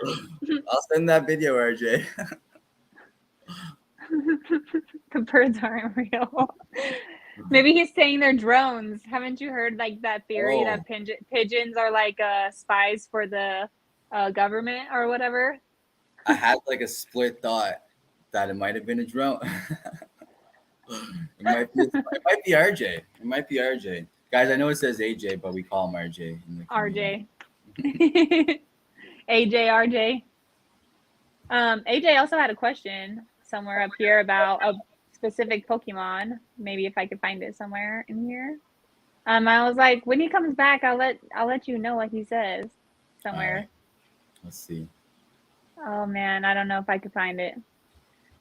I'll send that video, RJ. The birds aren't real. Maybe he's saying they're drones. Haven't you heard like that theory that pigeons are like spies for the government or whatever? I had like a split thought that it might have been a drone. It might be RJ. It might be RJ. Guys, I know it says AJ, but we call him RJ. RJ. AJ, RJ. AJ also had a question somewhere up here about a specific Pokemon. Maybe if I could find it somewhere in here. I was like, when he comes back, I'll let you know what he says somewhere. Right. Let's see. Oh man, I don't know if I could find it.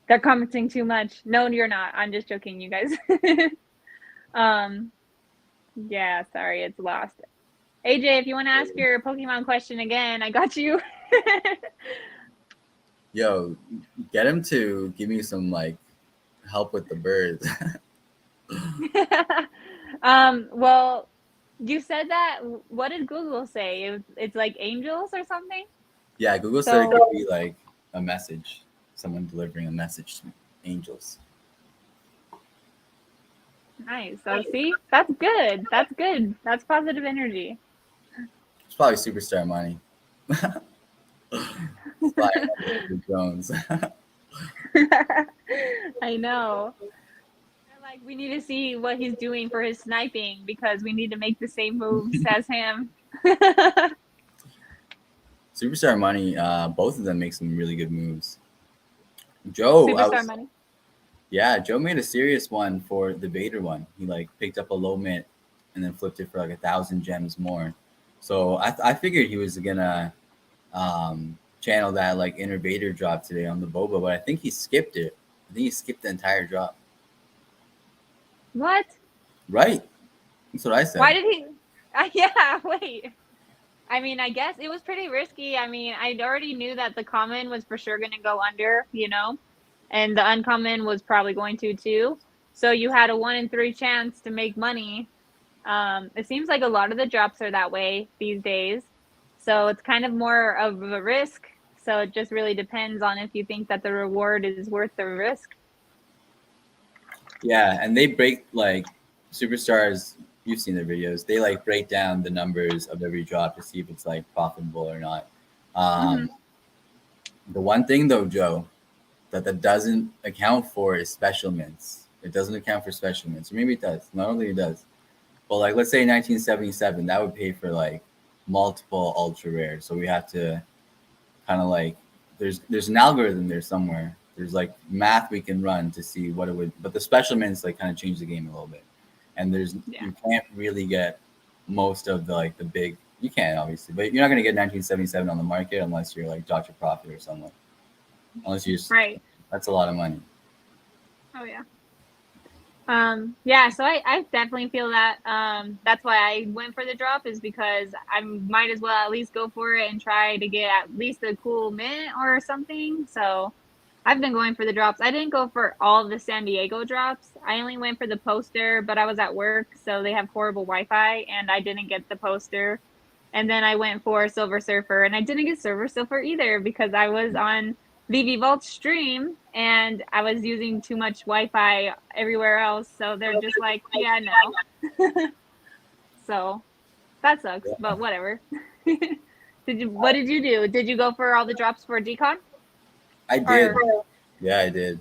They're commenting too much. No, you're not. I'm just joking, you guys. Yeah, sorry, it's lost. AJ, if you want to ask your Pokemon question again, I got you. Yo, get him to give me some like help with the birds. Well, you said that. What did Google say? It's like angels or something? Yeah, Google said it could be like a message, someone delivering a message to angels. Nice. So see, that's good. That's good. That's positive energy. It's probably superstar money. Drones. I know. Like we need to see what he's doing for his sniping because we need to make the same moves as him. Superstar money, both of them make some really good moves. Joe, money. Yeah, Joe made a serious one for the Vader one. He like picked up a low mint and then flipped it for like 1,000 gems more. So I figured he was gonna channel that like inner Vader drop today on the Boba, but I think he skipped it. I think he skipped the entire drop. What? Right. That's what I said. Why did he? Yeah, wait. I mean, I guess it was pretty risky. I mean, I already knew that the common was for sure going to go under, you know, and the uncommon was probably going to too. So you had a 1 in 3 chance to make money. It seems like a lot of the drops are that way these days. So it's kind of more of a risk. So it just really depends on if you think that the reward is worth the risk. Yeah, and they break like superstars. You've seen their videos. They like break down the numbers of every drop to see if it's like profitable or not. The one thing though, Joe, that doesn't account for is special mints. It doesn't account for special mints. Or maybe it does. Not only it does. But like let's say 1977, that would pay for like multiple ultra rares. So we have to kind of like there's an algorithm there somewhere. There's like math we can run to see what it would, but the special mints like kind of change the game a little bit. And you can't really get most of the like the big. You can obviously, but you're not gonna get 1977 on the market unless you're like Dr. Profit or someone. Unless you right. That's a lot of money. Oh yeah. Yeah, so I definitely feel that. That's why I went for the drop is because I might as well at least go for it and try to get at least a cool mint or something. So I've been going for the drops. I didn't go for all the San Diego drops. I only went for the poster, but I was at work, so they have horrible Wi-Fi, and I didn't get the poster. And then I went for Silver Surfer, and I didn't get Silver Surfer either because I was on VV Vault's stream and I was using too much Wi-Fi everywhere else. So they're just like, yeah, no. So that sucks, but whatever. What did you do? Did you go for all the drops for Decon? I did. Yeah, I did.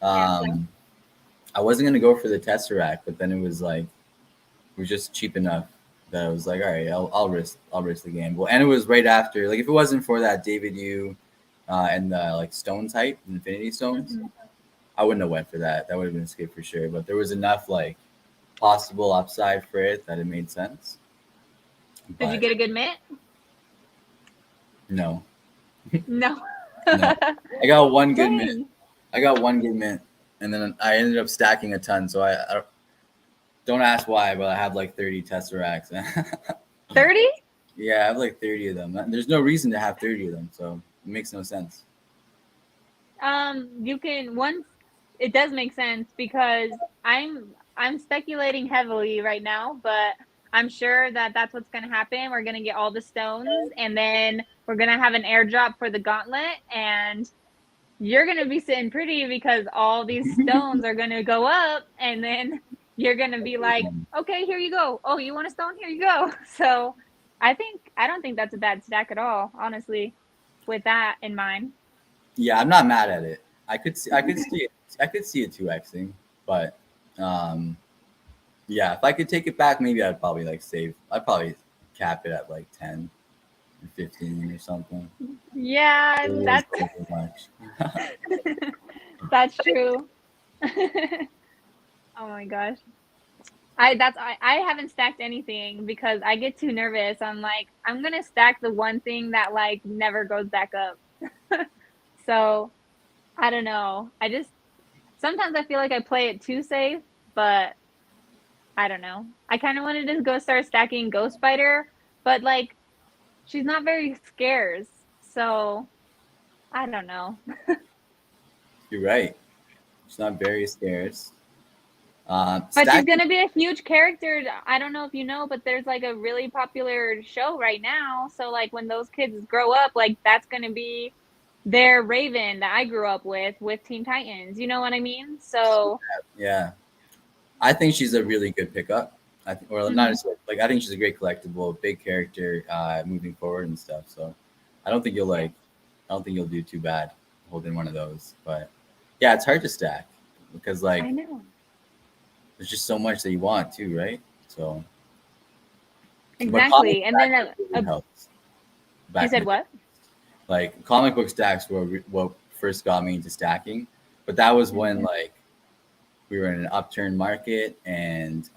I wasn't gonna go for the Tesseract, but then it was just cheap enough that I was like, all right, I'll risk the gamble. And it was right after, like, if it wasn't for that David Yu and the like stone type, Infinity Stones, I wouldn't have went for that. That would have been a skip for sure. But there was enough like possible upside for it that it made sense. Did you get a good mint? No. No. No. I got one good mint. And then I ended up stacking a ton. So I don't ask why, but I have like 30 Tesseracts. 30? Yeah, I have like 30 of them. There's no reason to have 30 of them, so it makes no sense. You can once it does make sense because I'm speculating heavily right now, but I'm sure that that's what's going to happen. We're going to get all the stones, and then we're going to have an airdrop for the gauntlet, and you're going to be sitting pretty because all these stones are going to go up, and then you're going to be like, okay, here you go. Oh, you want a stone? Here you go. So I don't think that's a bad stack at all, honestly, with that in mind. Yeah, I'm not mad at it. I could see it 2xing, but yeah, if I could take it back, maybe I'd probably I'd probably cap it at like 10 or 15 or something. Yeah, that's that's true. Oh my gosh. I haven't stacked anything because I get too nervous. I'm like, I'm gonna stack the one thing that like never goes back up. So I don't know. Sometimes I feel like I play it too safe, but I don't know. I kind of wanted to go start stacking Ghost Spider, but like she's not very scarce. So I don't know. You're right. She's not very scarce. But she's going to be a huge character. I don't know if you know, but there's like a really popular show right now. So like when those kids grow up, like that's going to be their Raven that I grew up with Teen Titans. You know what I mean? So yeah, I think she's a really good pickup. Not just like I think she's a great collectible, big character moving forward and stuff. So I don't think you'll do too bad holding one of those. But yeah, it's hard to stack because like I know. There's just so much that you want too, right? So exactly, and then helps. You said what? Like comic book stacks were what first got me into stacking, but that was when like we were in an upturn market and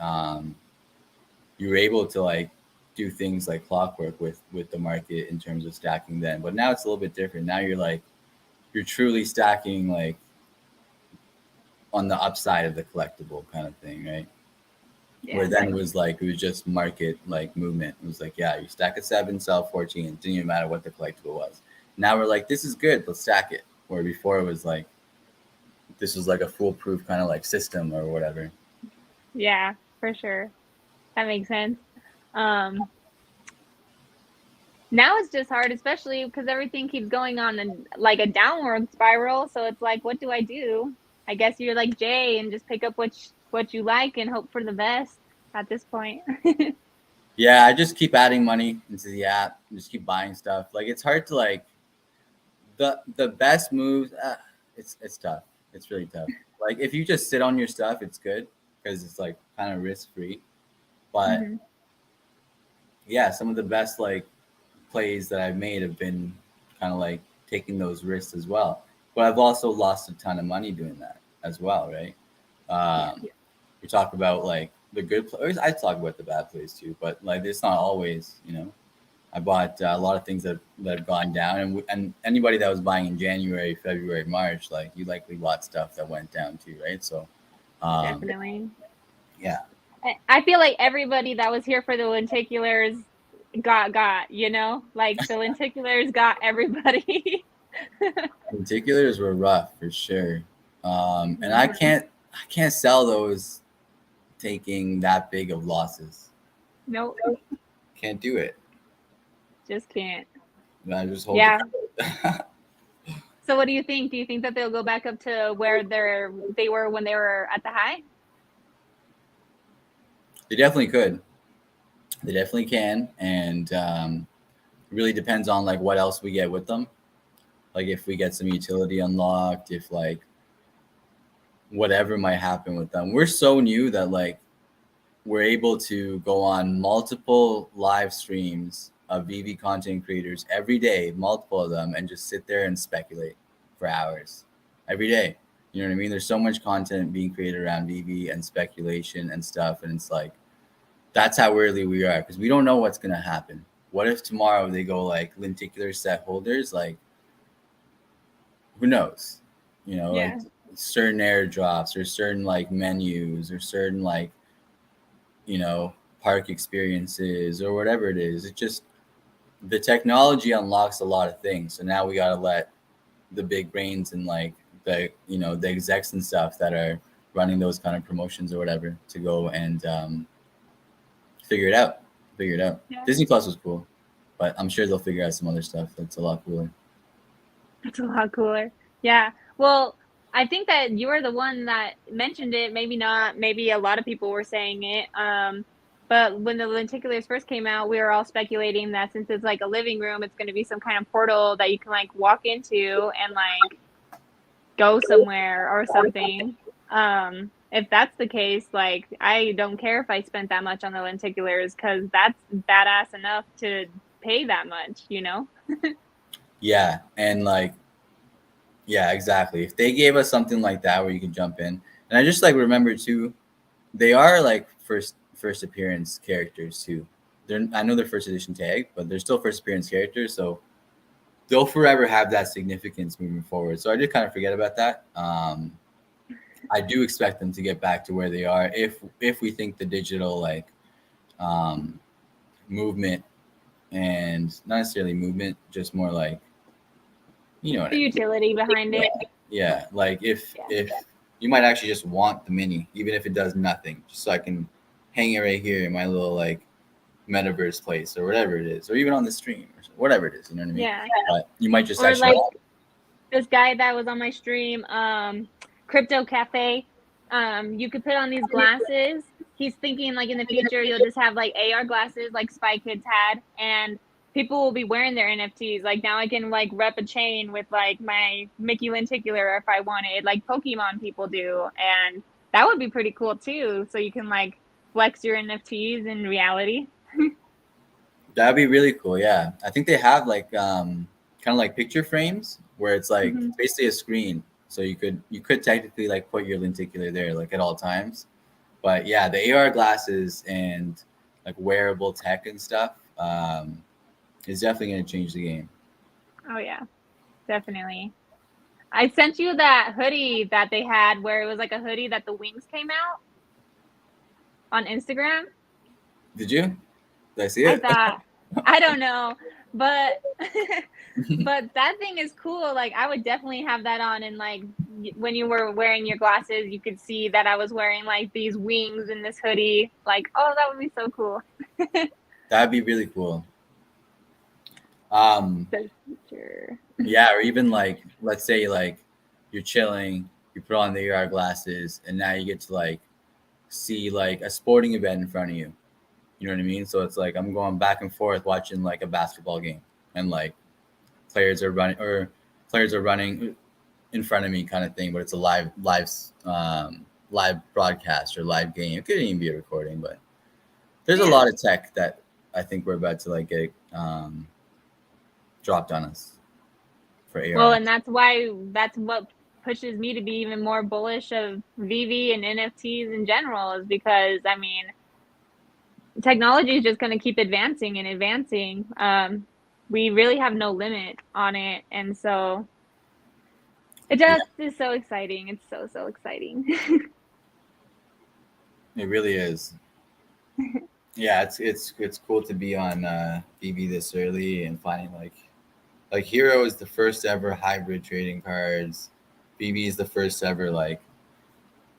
you were able to like do things like clockwork with the market in terms of stacking then. But now it's a little bit different. Now you're truly stacking like on the upside of the collectible kind of thing, right? Yeah. Where then it was just market like movement. It was like, yeah, you stack a 7, sell 14. It didn't even matter what the collectible was. Now we're like, this is good, let's stack it. Where before it was like, this was like a foolproof kind of like system or whatever. Yeah, for sure. That makes sense. Now it's just hard, especially because everything keeps going on like a downward spiral. So it's like, what do I do? I guess you're like Jay and just pick up what you like and hope for the best at this point. Yeah, I just keep adding money into the app and just keep buying stuff. Like it's hard to like the best moves. It's tough. It's really tough. Like if you just sit on your stuff, it's good because it's like kind of risk free. But yeah, some of the best like plays that I've made have been kind of like taking those risks as well. But I've also lost a ton of money doing that as well, right? We talk about like the good plays. I talk about the bad plays too, but like it's not always, you know. I bought a lot of things that have gone down, and anybody that was buying in January, February, March, like you likely bought stuff that went down too, right? So definitely, yeah. I feel like everybody that was here for the lenticulars got you know, like the lenticulars got everybody. Lenticulars were rough for sure, and I can't sell those taking that big of losses. Nope. Can't do it. Just can't. I just hope. Yeah. So what do you think? Do you think that they'll go back up to where they were when they were at the high? They definitely could. They definitely can, and it really depends on like what else we get with them. Like if we get some utility unlocked, if like whatever might happen with them. We're so new that like we're able to go on multiple live streams of VV content creators every day, multiple of them, and just sit there and speculate for hours every day. You know what I mean? There's so much content being created around VV and speculation and stuff, and it's like that's how early we are because we don't know what's gonna happen. What if tomorrow they go like lenticular set holders? Like, who knows? You know, Yeah. like certain airdrops or certain like menus or certain like, you know, park experiences or whatever it is. It just the technology unlocks a lot of things. So now we gotta let the big brains and like the the execs and stuff that are running those kind of promotions or whatever to go and figure it out. Yeah. Disney Plus was cool, but I'm sure they'll figure out some other stuff that's a lot cooler. That's a lot cooler. Yeah. Well, I think that you were the one that mentioned it. Maybe not. Maybe a lot of people were saying it. But when the lenticulars first came out, we were all speculating that since it's like a living room, it's going to be some kind of portal that you can like walk into and like go somewhere or something. If that's the case, like I don't care if I spent that much on the lenticulars because that's badass enough to pay that much, you know? Yeah, and like, yeah, exactly. If they gave us something like that where you can jump in, and I just like remember too, they are like first appearance characters too. I know they're first edition tag, but they're still first appearance characters, so they'll forever have that significance moving forward. So I did kind of forget about that. I do expect them to get back to where they are if we think the digital like movement and not necessarily movement, just more like the utility behind it. Yeah, like if you might actually just want the mini, even if it does nothing, just so I can hang it right here in my little like metaverse place or whatever it is, or even on the stream or whatever it is. You know what I mean? Yeah. But you might just or actually like this guy that was on my stream, Crypto Cafe. You could put on these glasses. He's thinking like in the future you'll just have like AR glasses like Spy Kids had, and people will be wearing their NFTs. Like now I can like rep a chain with like my Mickey Lenticular if I wanted, like Pokemon people do, and that would be pretty cool too. So you can like flex your NFTs in reality. That'd be really cool. Yeah, I think they have like kind of like picture frames where it's like basically a screen, so you could technically like put your lenticular there like at all times. But yeah, the AR glasses and like wearable tech and stuff is definitely going to change the game. Oh yeah, definitely. I sent you that hoodie that they had where it was like a hoodie that the wings came out on Instagram. Did you? Did I see it? I don't know, but but that thing is cool. Like I would definitely have that on, and like when you were wearing your glasses, you could see that I was wearing like these wings in this hoodie. Like, oh, that would be so cool. That'd be really cool. The future. Yeah, or even like let's say like you're chilling, you put on the AR glasses, and now you get to like see like a sporting event in front of you. You know what I mean? So it's like I'm going back and forth watching like a basketball game, and like players are running in front of me, kind of thing. But it's a live broadcast or live game. It could even be a recording, but there's a lot of tech that I think we're about to like get dropped on us for AR. Well, and that's what pushes me to be even more bullish of VV and NFTs in general, is because I mean, technology is just going to keep advancing and advancing. We really have no limit on it, and so it just is so exciting. It's so exciting. It really is. Yeah, it's cool to be on VV this early and finding like Hero is the first ever hybrid trading cards. VV is the first ever like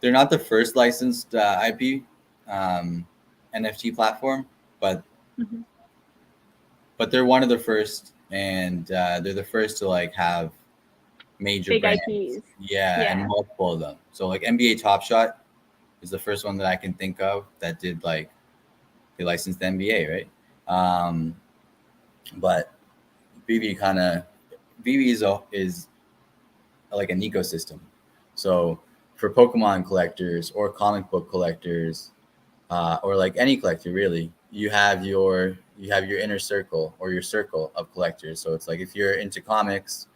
they're not the first licensed IP NFT platform, but but they're one of the first, and they're the first to like have major big brands. IPs. Yeah, and multiple of them. So like NBA Top Shot is the first one that I can think of that did like they licensed the NBA, right? But BB is like an ecosystem. So for Pokemon collectors or comic book collectors, or like any collector really, you have your inner circle or your circle of collectors. So it's like if you're into comics,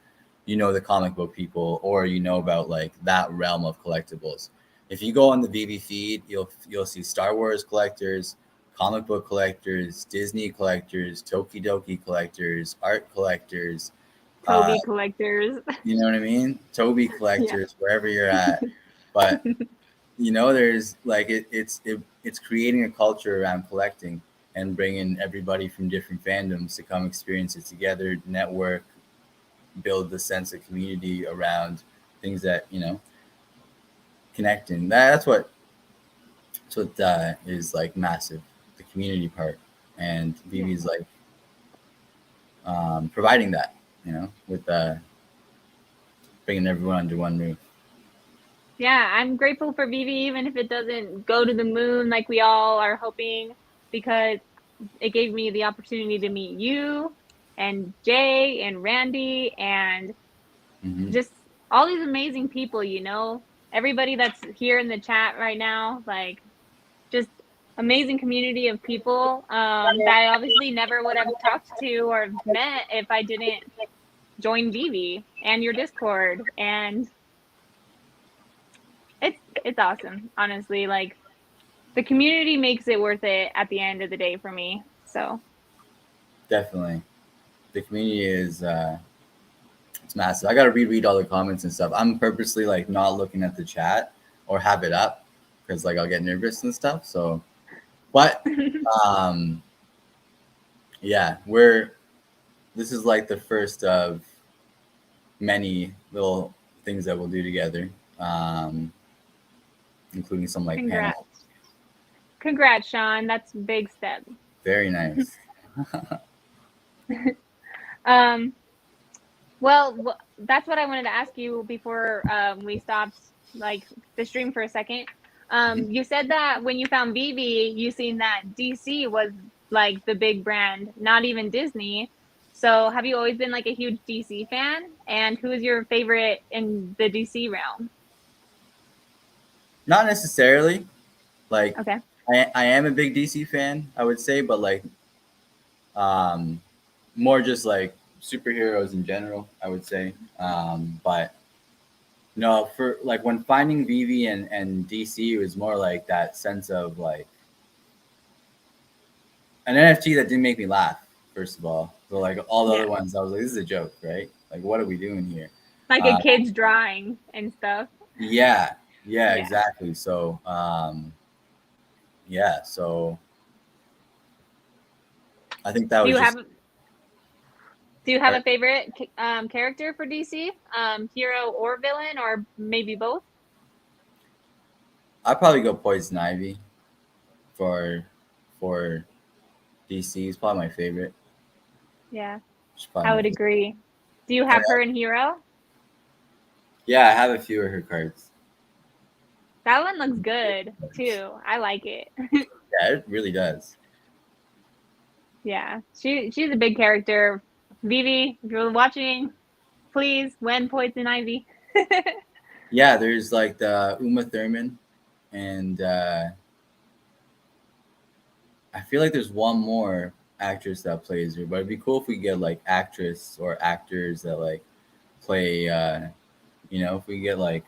you know the comic book people, or you know about like that realm of collectibles. If you go on the VB feed, you'll see Star Wars collectors, comic book collectors, Disney collectors, Tokidoki collectors, art collectors, Kobe collectors. you know what I mean? Toby collectors, wherever you're at. But there's like it's creating a culture around collecting and bringing everybody from different fandoms to come experience it together, network, build the sense of community around things that connecting. That's what is like massive, the community part, and BB's like providing that, with bringing everyone under one roof. Yeah, I'm grateful for VV, even if it doesn't go to the moon like we all are hoping, because it gave me the opportunity to meet you and Jay and Randy and just all these amazing people, everybody that's here in the chat right now, like just amazing community of people that I obviously never would have talked to or met if I didn't join VV and your Discord. And it's awesome, honestly. Like the community makes it worth it at the end of the day for me. So definitely, the community is it's massive. I gotta reread all the comments and stuff. I'm purposely like not looking at the chat or have it up because like I'll get nervous and stuff. So, but yeah, this is like the first of many little things that we'll do together, including some like panels. Congrats, Sean. That's a big step. Very nice. Well, that's what I wanted to ask you before we stopped like the stream for a second. You said that when you found VV, you seen that DC was like the big brand, not even Disney. So have you always been like a huge DC fan? And who is your favorite in the DC realm? Not necessarily. Like, okay, I am a big DC fan, I would say, but like more just like superheroes in general, I would say. But no, for like when finding VV and DC, it was more like that sense of like an NFT that didn't make me laugh, first of all. So like all the other ones, I was like, this is a joke, right? Like, what are we doing here? Like a kid's drawing and stuff. Yeah, exactly. So so I think that was just. Do you have a favorite character for DC? Hero or villain, or maybe both? I'd probably go Poison Ivy for DC. He's probably my favorite. Yeah, I would agree. Do you have her in Hero? Yeah, I have a few of her cards. That one looks good too. I like it. Yeah, it really does. Yeah, she's a big character. Vivi, if you're watching, please win Poison Ivy. Yeah, there's like the Uma Thurman, and I feel like there's one more actress that plays her, but it'd be cool if we get like actress or actors that like play. If we get like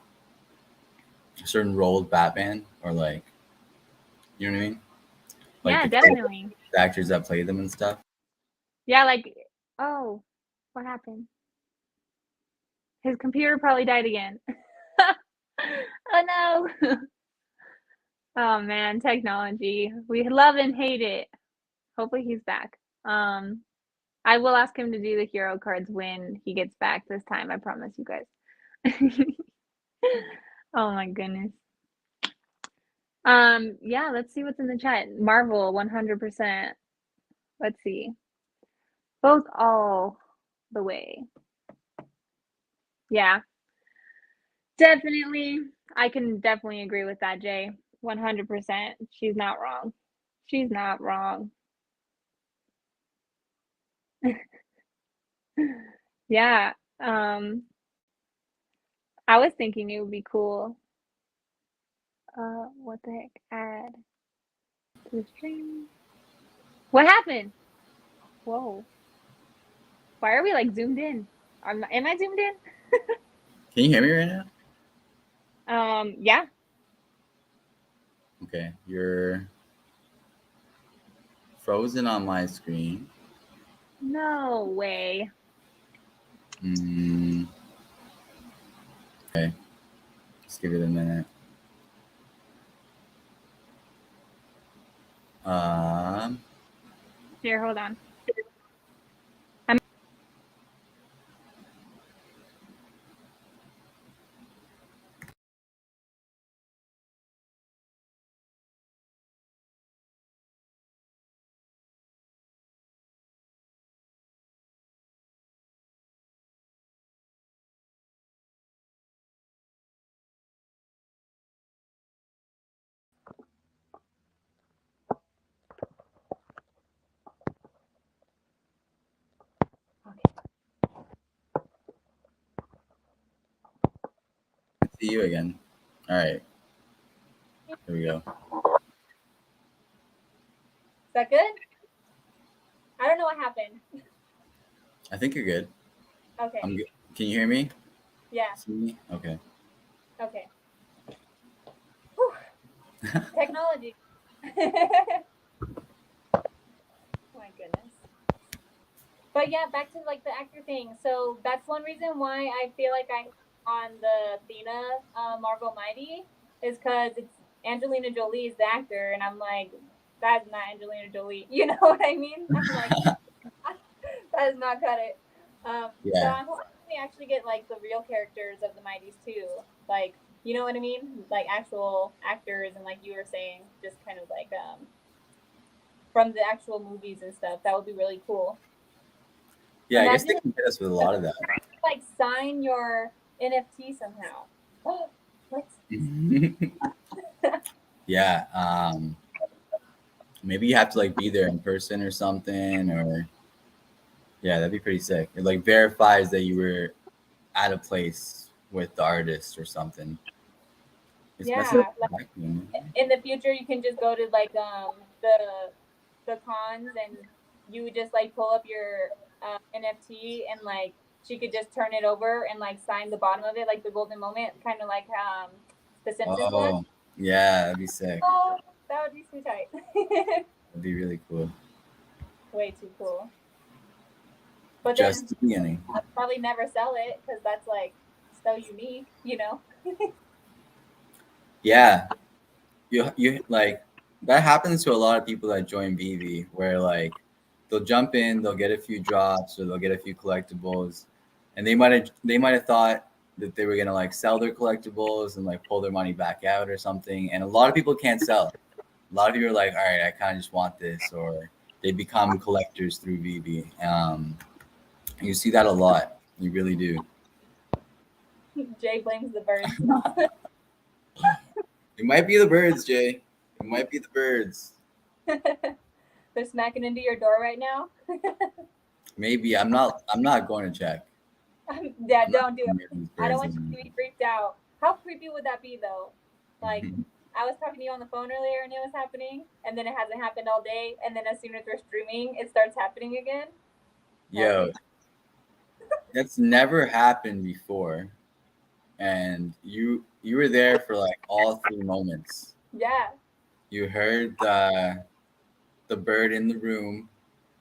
a certain role of Batman, or like, you know what I mean? Like yeah, definitely. The actors that play them and stuff. Yeah, like, oh, what happened? His computer probably died again. Oh no. Oh man, technology. We love and hate it. Hopefully he's back. I will ask him to do the hero cards when he gets back this time. I promise you guys. Oh my goodness. Yeah, let's see what's in the chat. Marvel 100%. Let's see. Both all the way. Yeah. Definitely. I can definitely agree with that, Jay. 100%. She's not wrong. She's not wrong. Yeah. I was thinking it would be cool. What the heck? Add to the stream. What happened? Whoa. Why are we like zoomed in? Am I zoomed in? Can you hear me right now? Yeah. Okay, you're frozen on my screen. No way. Okay, just give it a minute. Here, hold on. See you again. All right. Here we go. Is that good? I don't know what happened. I think you're good. Okay. I'm good. Can you hear me? Yeah. See me? Okay. Okay. Technology. My goodness. But yeah, back to like the actor thing. So that's one reason why I feel like I'm on the Athena Marvel Mighty is because it's Angelina Jolie is the actor, and I'm like, that's not Angelina Jolie. You know what I mean? I'm like, that does not cut it. So I'm hoping we actually get like the real characters of the Mighties too. Like, you know what I mean? Like actual actors, and like you were saying, just kind of like from the actual movies and stuff. That would be really cool. Yeah, I guess they can hit us with a lot of that. Like sign your NFT somehow. What? Yeah. Maybe you have to like be there in person or something, or yeah, that'd be pretty sick. It like verifies that you were at a place with the artist or something. It's yeah, like in the future you can just go to like the cons and you would just like pull up your NFT and like she could just turn it over and like sign the bottom of it like the golden moment, kind of like the Simpsons one. Yeah, that'd be sick. Oh, that would be too tight. That'd be really cool. Way too cool. But just then the beginning. I'll probably never sell it because that's like so unique, you know. Yeah, you like that happens to a lot of people that join BV, where like they'll jump in, they'll get a few drops, or they'll get a few collectibles, and they might have thought that they were gonna like sell their collectibles and like pull their money back out or something. And a lot of people can't sell. A lot of people are like, all right, I kind of just want this, or they become collectors through VB. You see that a lot. You really do. Jay blames the birds. It might be the birds, Jay. It might be the birds. They're smacking into your door right now. Maybe I'm not going to check. Yeah, don't do it. I don't want you to be freaked out. How creepy would that be though? Like I was talking to you on the phone earlier and it was happening, and then it hasn't happened all day, and then as soon as we're streaming, it starts happening again. Yo, that's never happened before, and you were there for like all 3 moments. Yeah. You heard the bird in the room.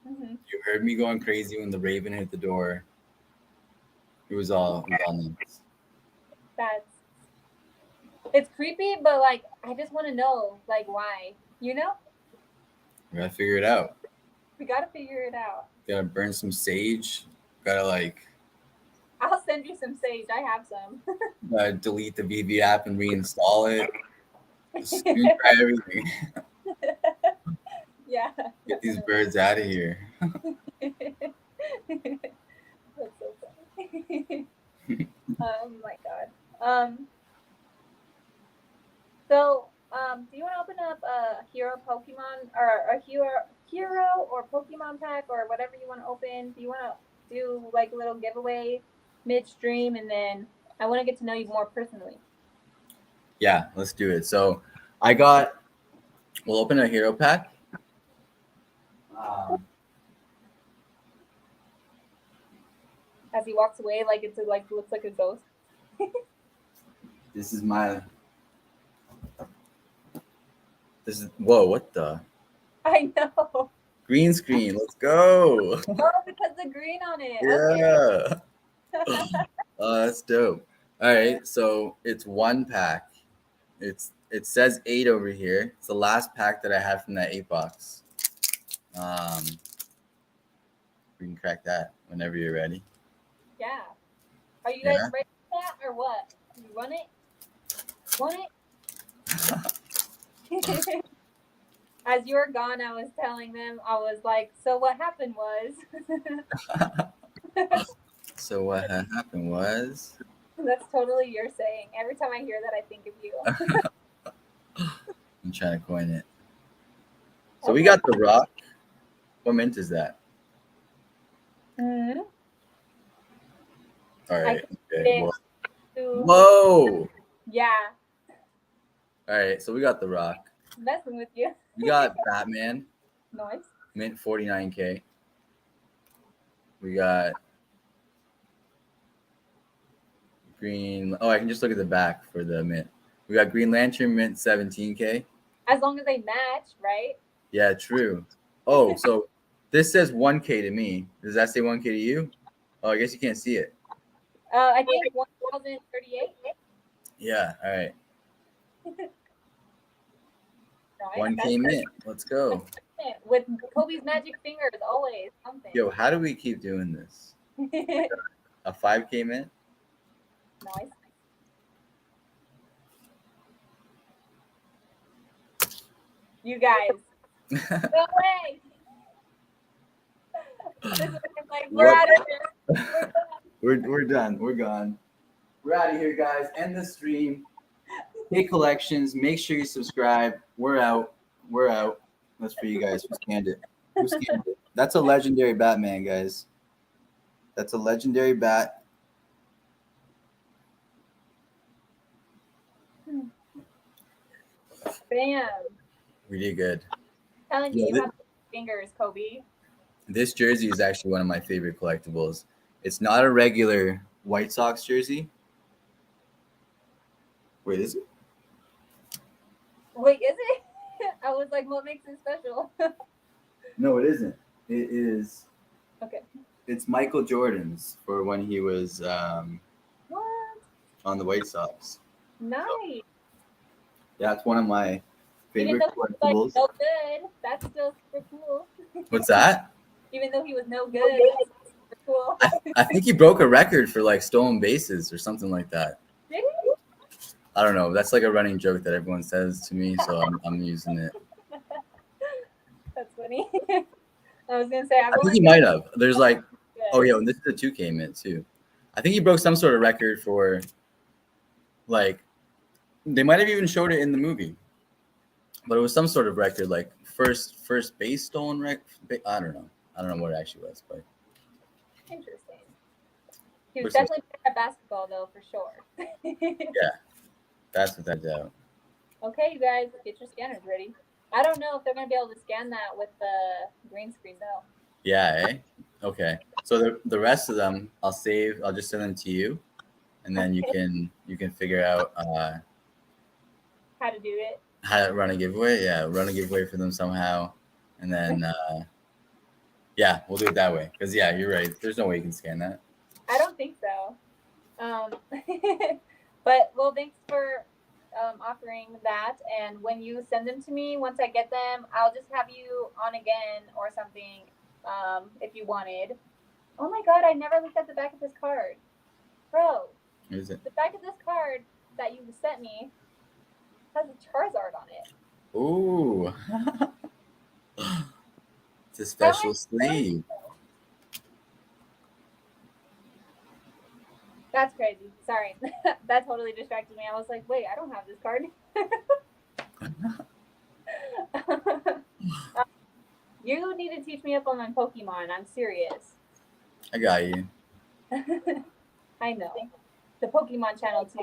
Mm-hmm. You heard me going crazy when the raven hit the door. It was all nuts. It's creepy, but like I just want to know like why, you know? We gotta figure it out. We gotta figure it out. Gotta burn some sage. Gotta like. I'll send you some sage. I have some. Delete the VB app and reinstall it. Try everything. Yeah. Get these birds out of here. Um. So, do you want to open up a hero Pokemon or a hero or Pokemon pack or whatever you want to open? Do you want to do like a little giveaway midstream, and then I want to get to know you more personally? Yeah, let's do it. So, we'll open a hero pack. As he walks away, like it's like looks like a ghost. This is whoa, what the? I know. Green screen, let's go. Oh, because the green on it. Yeah. Okay. That's dope. All right, so it's one pack. It says 8 over here. It's the last pack that I have from that 8 box. We can crack that whenever you're ready. Yeah. Are you guys ready for that or what? You want it? Want it? As you were gone, I was telling them, I was like, so what happened was. So what happened was. That's totally your saying. Every time I hear that, I think of you. I'm trying to coin it. So we got the rock. What mint is that? Mm-hmm. All right. Okay. Whoa. Yeah. All right. So we got the rock. Messing with you. We got Batman. Nice. Mint 49K. We got Green. Oh, I can just look at the back for the mint. We got Green Lantern mint 17K. As long as they match, right? Yeah, true. Oh, so this says 1K to me. Does that say 1K to you? Oh, I guess you can't see it. I think 1,038. Yeah. All right. Nice. 1K mint. Let's go. With Kobe's magic fingers, always something. Yo, how do we keep doing this? A 5K mint? Nice. You guys. No way. This is like, we're out of here. We're done. We're gone. We're out of here, guys. End the stream. KobeCollects. Make sure you subscribe. We're out. We're out. That's for you guys. Who scanned it? Who scanned it? That's a legendary Batman, guys. That's a legendary bat. Bam. Really good. Telling you, you have fingers, Kobe. This jersey is actually one of my favorite collectibles. It's not a regular White Sox jersey. Wait, is it? Wait, is it? I was like, what makes it special? No, it isn't. It is. Okay. It's Michael Jordan's for when he was what? On the White Sox. Nice. So, yeah, it's one of my favorite collectibles. Like, no good, that's still super cool. What's that? Even though he was no good, that's super cool. I think he broke a record for like stolen bases or something like that. Did he? I don't know. That's like a running joke that everyone says to me, so I'm using it. That's funny. I was gonna say, I think he might have. There's like, oh yeah, and this is a 2K mint too. I think he broke some sort of record for, like, they might have even showed it in the movie, but it was some sort of record, like first base stolen record. I don't know what it actually was, but interesting. He was definitely good at basketball, though, for sure. Yeah, that's without doubt. Okay, you guys, get your scanners ready. I don't know if they're gonna be able to scan that with the green screen though. Yeah, eh? Okay. So the rest of them I'll save. I'll just send them to you, and then you can figure out how to do it. How to run a giveaway. Yeah, run a giveaway for them somehow, and then yeah, we'll do it that way. Because yeah, you're right. There's no way you can scan that. I don't think so. But well, thanks for offering that. And when you send them to me, once I get them, I'll just have you on again or something. If you wanted. Oh my god, I never looked at the back of this card. Bro. What is it? The back of this card that you sent me has a Charizard on it. Ooh. It's a special sleeve. That's crazy. Sorry. That totally distracted me. I was like, wait, I don't have this card. You need to teach me up on my Pokemon. I'm serious. I got you. I know. The Pokemon channel too.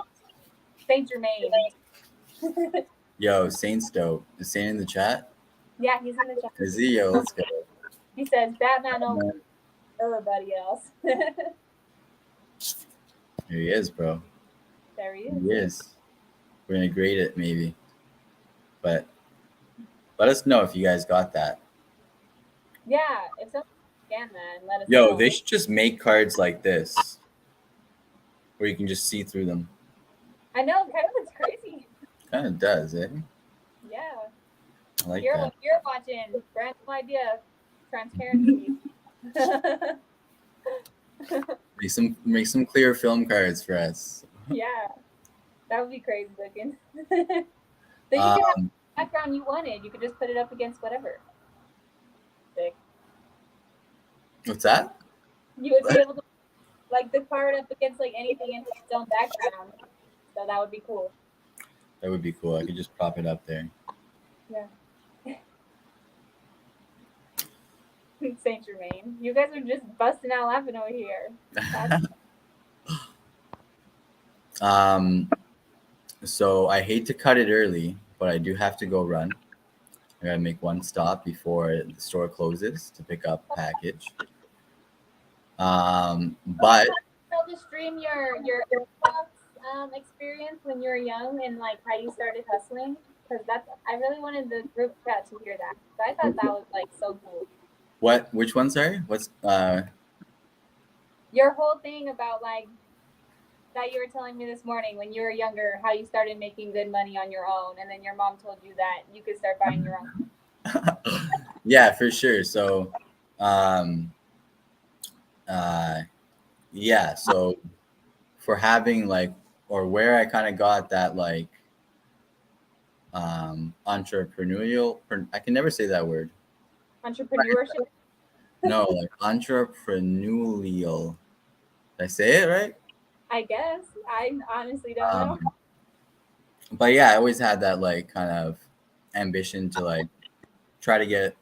Saint Germain. Yo, Saint's dope. Is Saint in the chat? Yeah, he's in the chat. Is he? Yo, let's go. He says Batman over everybody else. Here he is, bro. There he is. He is. We're gonna grade it maybe, but let us know if you guys got that. Yeah, if someone can, then let us Yo, know. they should just make cards like this, where you can just see through them. I know, kind of, it's crazy. Kind of does, eh? Yeah. I like You're that. watching. Brand new idea. Transparency. Make some clear film cards for us. Yeah. That would be crazy looking. Then you could have the background you wanted. You could just put it up against whatever. Sick. What's that? You would be able to like the card up against like anything in its own background. So that would be cool. That would be cool. I could just prop it up there. Yeah. Saint Germain. You guys are just busting out laughing over here. So I hate to cut it early, but I do have to go run. I gotta make one stop before the store closes to pick up a package. But to stream your experience when you were young and like how you started hustling, because I really wanted the group chat to hear that. So I thought that was like so cool. what? Which one? Sorry, what's your whole thing about like that you were telling me this morning when you were younger, how you started making good money on your own, and then your mom told you that you could start buying your own. Yeah, for sure. So, yeah. So for having like, or where I kind of got that like, entrepreneurial. I can never say that word. Entrepreneurship. No, like entrepreneurial. Did I say it right? I guess. I honestly don't know. But yeah, I always had that like kind of ambition to like try to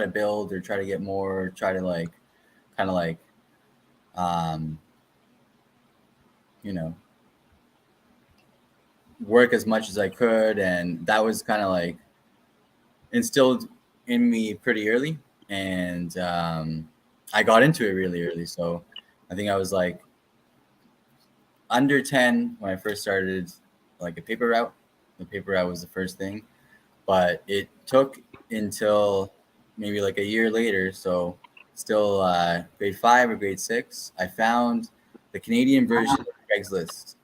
build or try to get more, try to like kind of like you know, work as much as I could, and that was kind of like instilled in me pretty early, and I got into it really early. So I think I was like under 10 when I first started like a paper route. The paper route was the first thing, but it took until maybe like a year later, so still grade 5 or grade 6, I found the Canadian version of Craigslist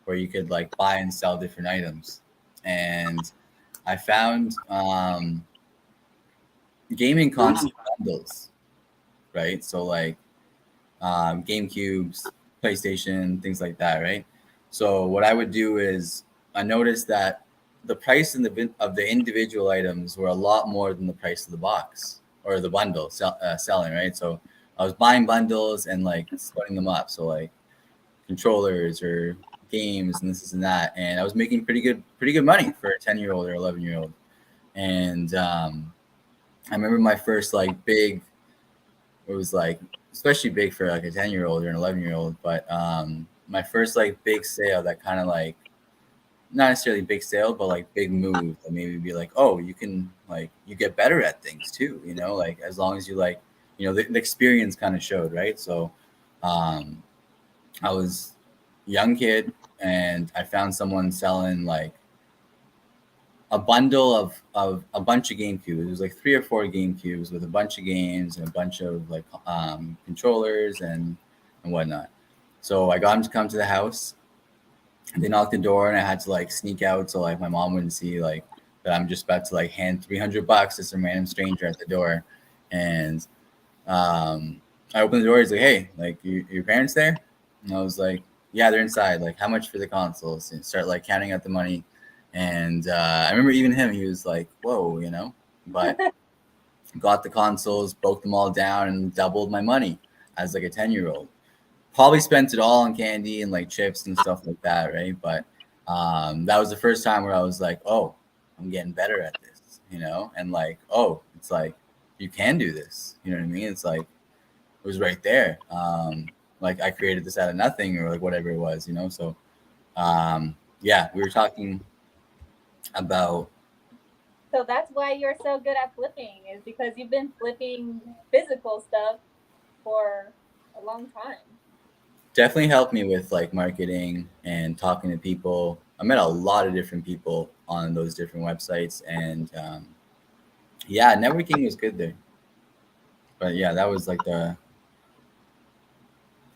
where you could like buy and sell different items. And I found gaming console bundles, right? So like GameCubes, PlayStation, things like that, right? So what I would do is I noticed that the price of the individual items were a lot more than the price of the box or the bundle selling, right? So I was buying bundles and like splitting them up. So like controllers or games and this and that, and I was making pretty good money for a 10-year-old or 11-year-old. And I remember my first like big, it was like especially big for like a 10-year-old or an 11-year-old, but my first like big sale that kind of like not necessarily big sale, but like big move that maybe be like, oh, you can like you get better at things too, you know, like as long as you like, you know, the experience kind of showed, right? So I was a young kid and I found someone selling like a bundle of a bunch of GameCubes. It was like 3 or 4 GameCubes with a bunch of games and a bunch of like controllers and whatnot. So I got him to come to the house. They knocked the door and I had to like sneak out so like my mom wouldn't see like that I'm just about to like hand $300 to some random stranger at the door. And I opened the door. He's like, "Hey, like your parents there?" And I was like, "Yeah, they're inside. Like, how much for the consoles?" And start like counting out the money. And I remember even him, he was like, "Whoa," you know. But got the consoles, broke them all down, and doubled my money as like a 10-year-old. probably spent it all on candy and like chips and stuff like that, right? But that was the first time where I was like, oh, I'm getting better at this, you know, and like, oh, it's like you can do this, you know what I mean? It's like it was right there. Like I created this out of nothing or like whatever it was, you know. So yeah, we were talking about. So that's why you're so good at flipping, is because you've been flipping physical stuff for a long time. Definitely helped me with like marketing and talking to people. I met a lot of different people on those different websites, and yeah, networking was good there. But yeah, that was like the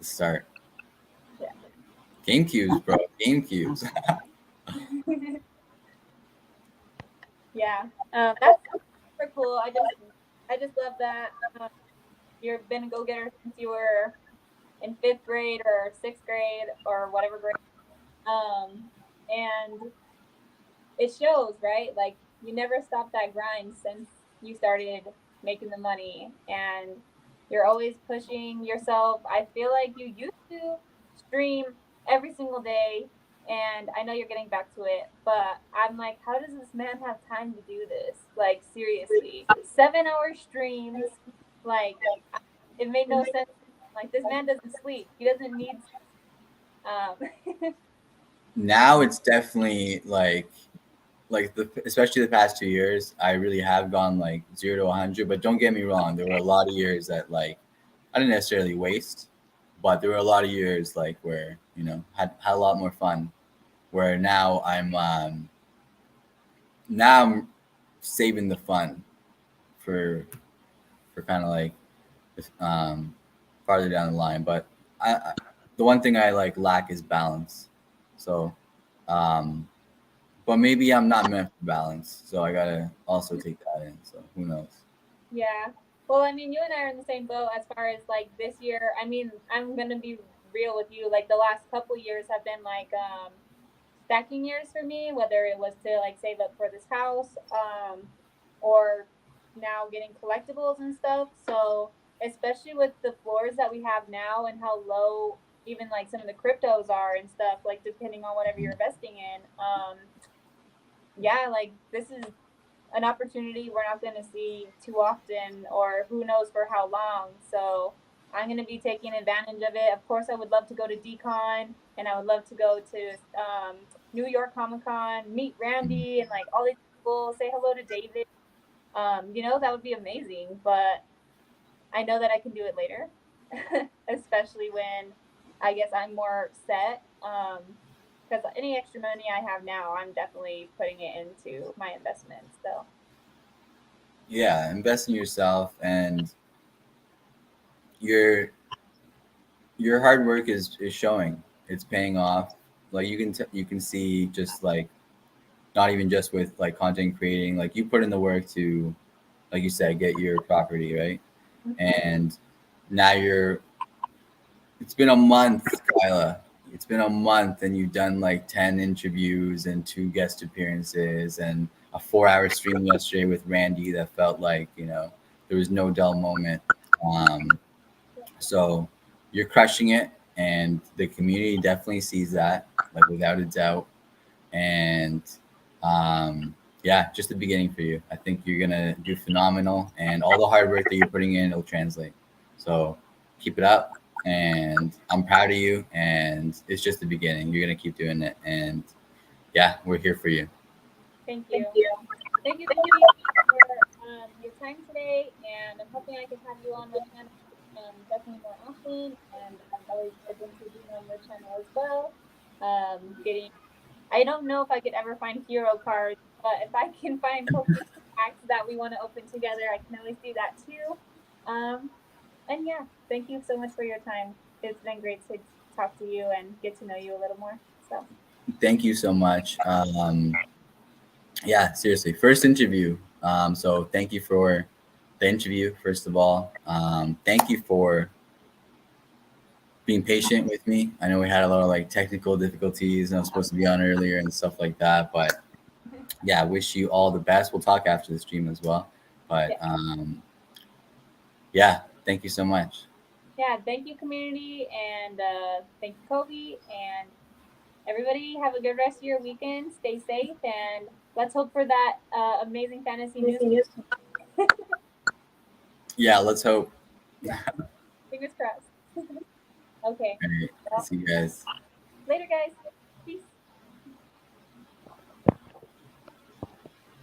start. Yeah. Game cubes, bro. Game cubes. Yeah. That's super cool. I just love that. You've been a go-getter since you were in 5th grade or 6th grade or whatever grade. And it shows, right? Like you never stopped that grind since you started making the money, and you're always pushing yourself. I feel like you used to stream every single day, and I know you're getting back to it, but I'm like, how does this man have time to do this? Like seriously, 7-hour streams, like it made no sense. Like this man doesn't sleep. He doesn't need. Um, Now it's definitely like especially the past 2 years, I really have gone like 0 to 100. But don't get me wrong, there were a lot of years that like I didn't necessarily waste, but there were a lot of years like where you know had a lot more fun. Where now I'm saving the fun for kind of like um, farther down the line. But the one thing I like lack is balance. So, um, but maybe I'm not meant for balance. So I gotta also take that in. So who knows? Yeah. Well, I mean, you and I are in the same boat as far as like this year. I mean, I'm gonna be real with you. Like the last couple years have been like stacking years for me, whether it was to like save up for this house, or now getting collectibles and stuff. So especially with the floors that we have now and how low even like some of the cryptos are and stuff, like depending on whatever you're investing in. Yeah, like this is an opportunity we're not going to see too often, or who knows for how long. So I'm going to be taking advantage of it. Of course, I would love to go to DCon, and I would love to go to New York Comic Con, meet Randy and like all these people, say hello to David. That would be amazing. But I know that I can do it later, especially when I guess I'm more set. Because any extra money I have now, I'm definitely putting it into my investments. So Yeah, invest in yourself, and your your hard work is showing. It's paying off. Like you can see just like not even just with like content creating. Like you put in the work to, like you said, get your property right, and now you're. It's been a month, Kyla. It's been a month, and you've done like 10 interviews and 2 guest appearances and a 4-hour stream yesterday with Randy that felt like there was no dull moment. Um, so you're crushing it, and the community definitely sees that, like without a doubt. And yeah, just the beginning for you. I think you're gonna do phenomenal, and all the hard work that you're putting in, it'll translate. So keep it up, and I'm proud of you. And it's just the beginning. You're gonna keep doing it, and yeah, we're here for you. thank you. Thank you, Kobe, for your time today, and I'm hoping I can have you on my channel definitely more often. And I'm always open to being on your channel as well. Getting, I don't know if I could ever find hero cards, but if I can find Pokemon packs that we want to open together, I can always do that too. And yeah, thank you so much for your time. It's been great to talk to you and get to know you a little more. So Thank you so much. Yeah, seriously, first interview. So thank you for the interview, first of all. Thank you for being patient with me. I know we had a lot of like technical difficulties, and I was supposed to be on earlier and stuff like that. But yeah, I wish you all the best. We'll talk after the stream as well. But yeah, yeah, thank you so much. Yeah, thank you, community, and thank you, Kobe, and everybody. Have a good rest of your weekend. Stay safe, and let's hope for that amazing fantasy news. Yeah, let's hope. Yeah, fingers crossed. Okay. All right. Well, See you guys. later, guys.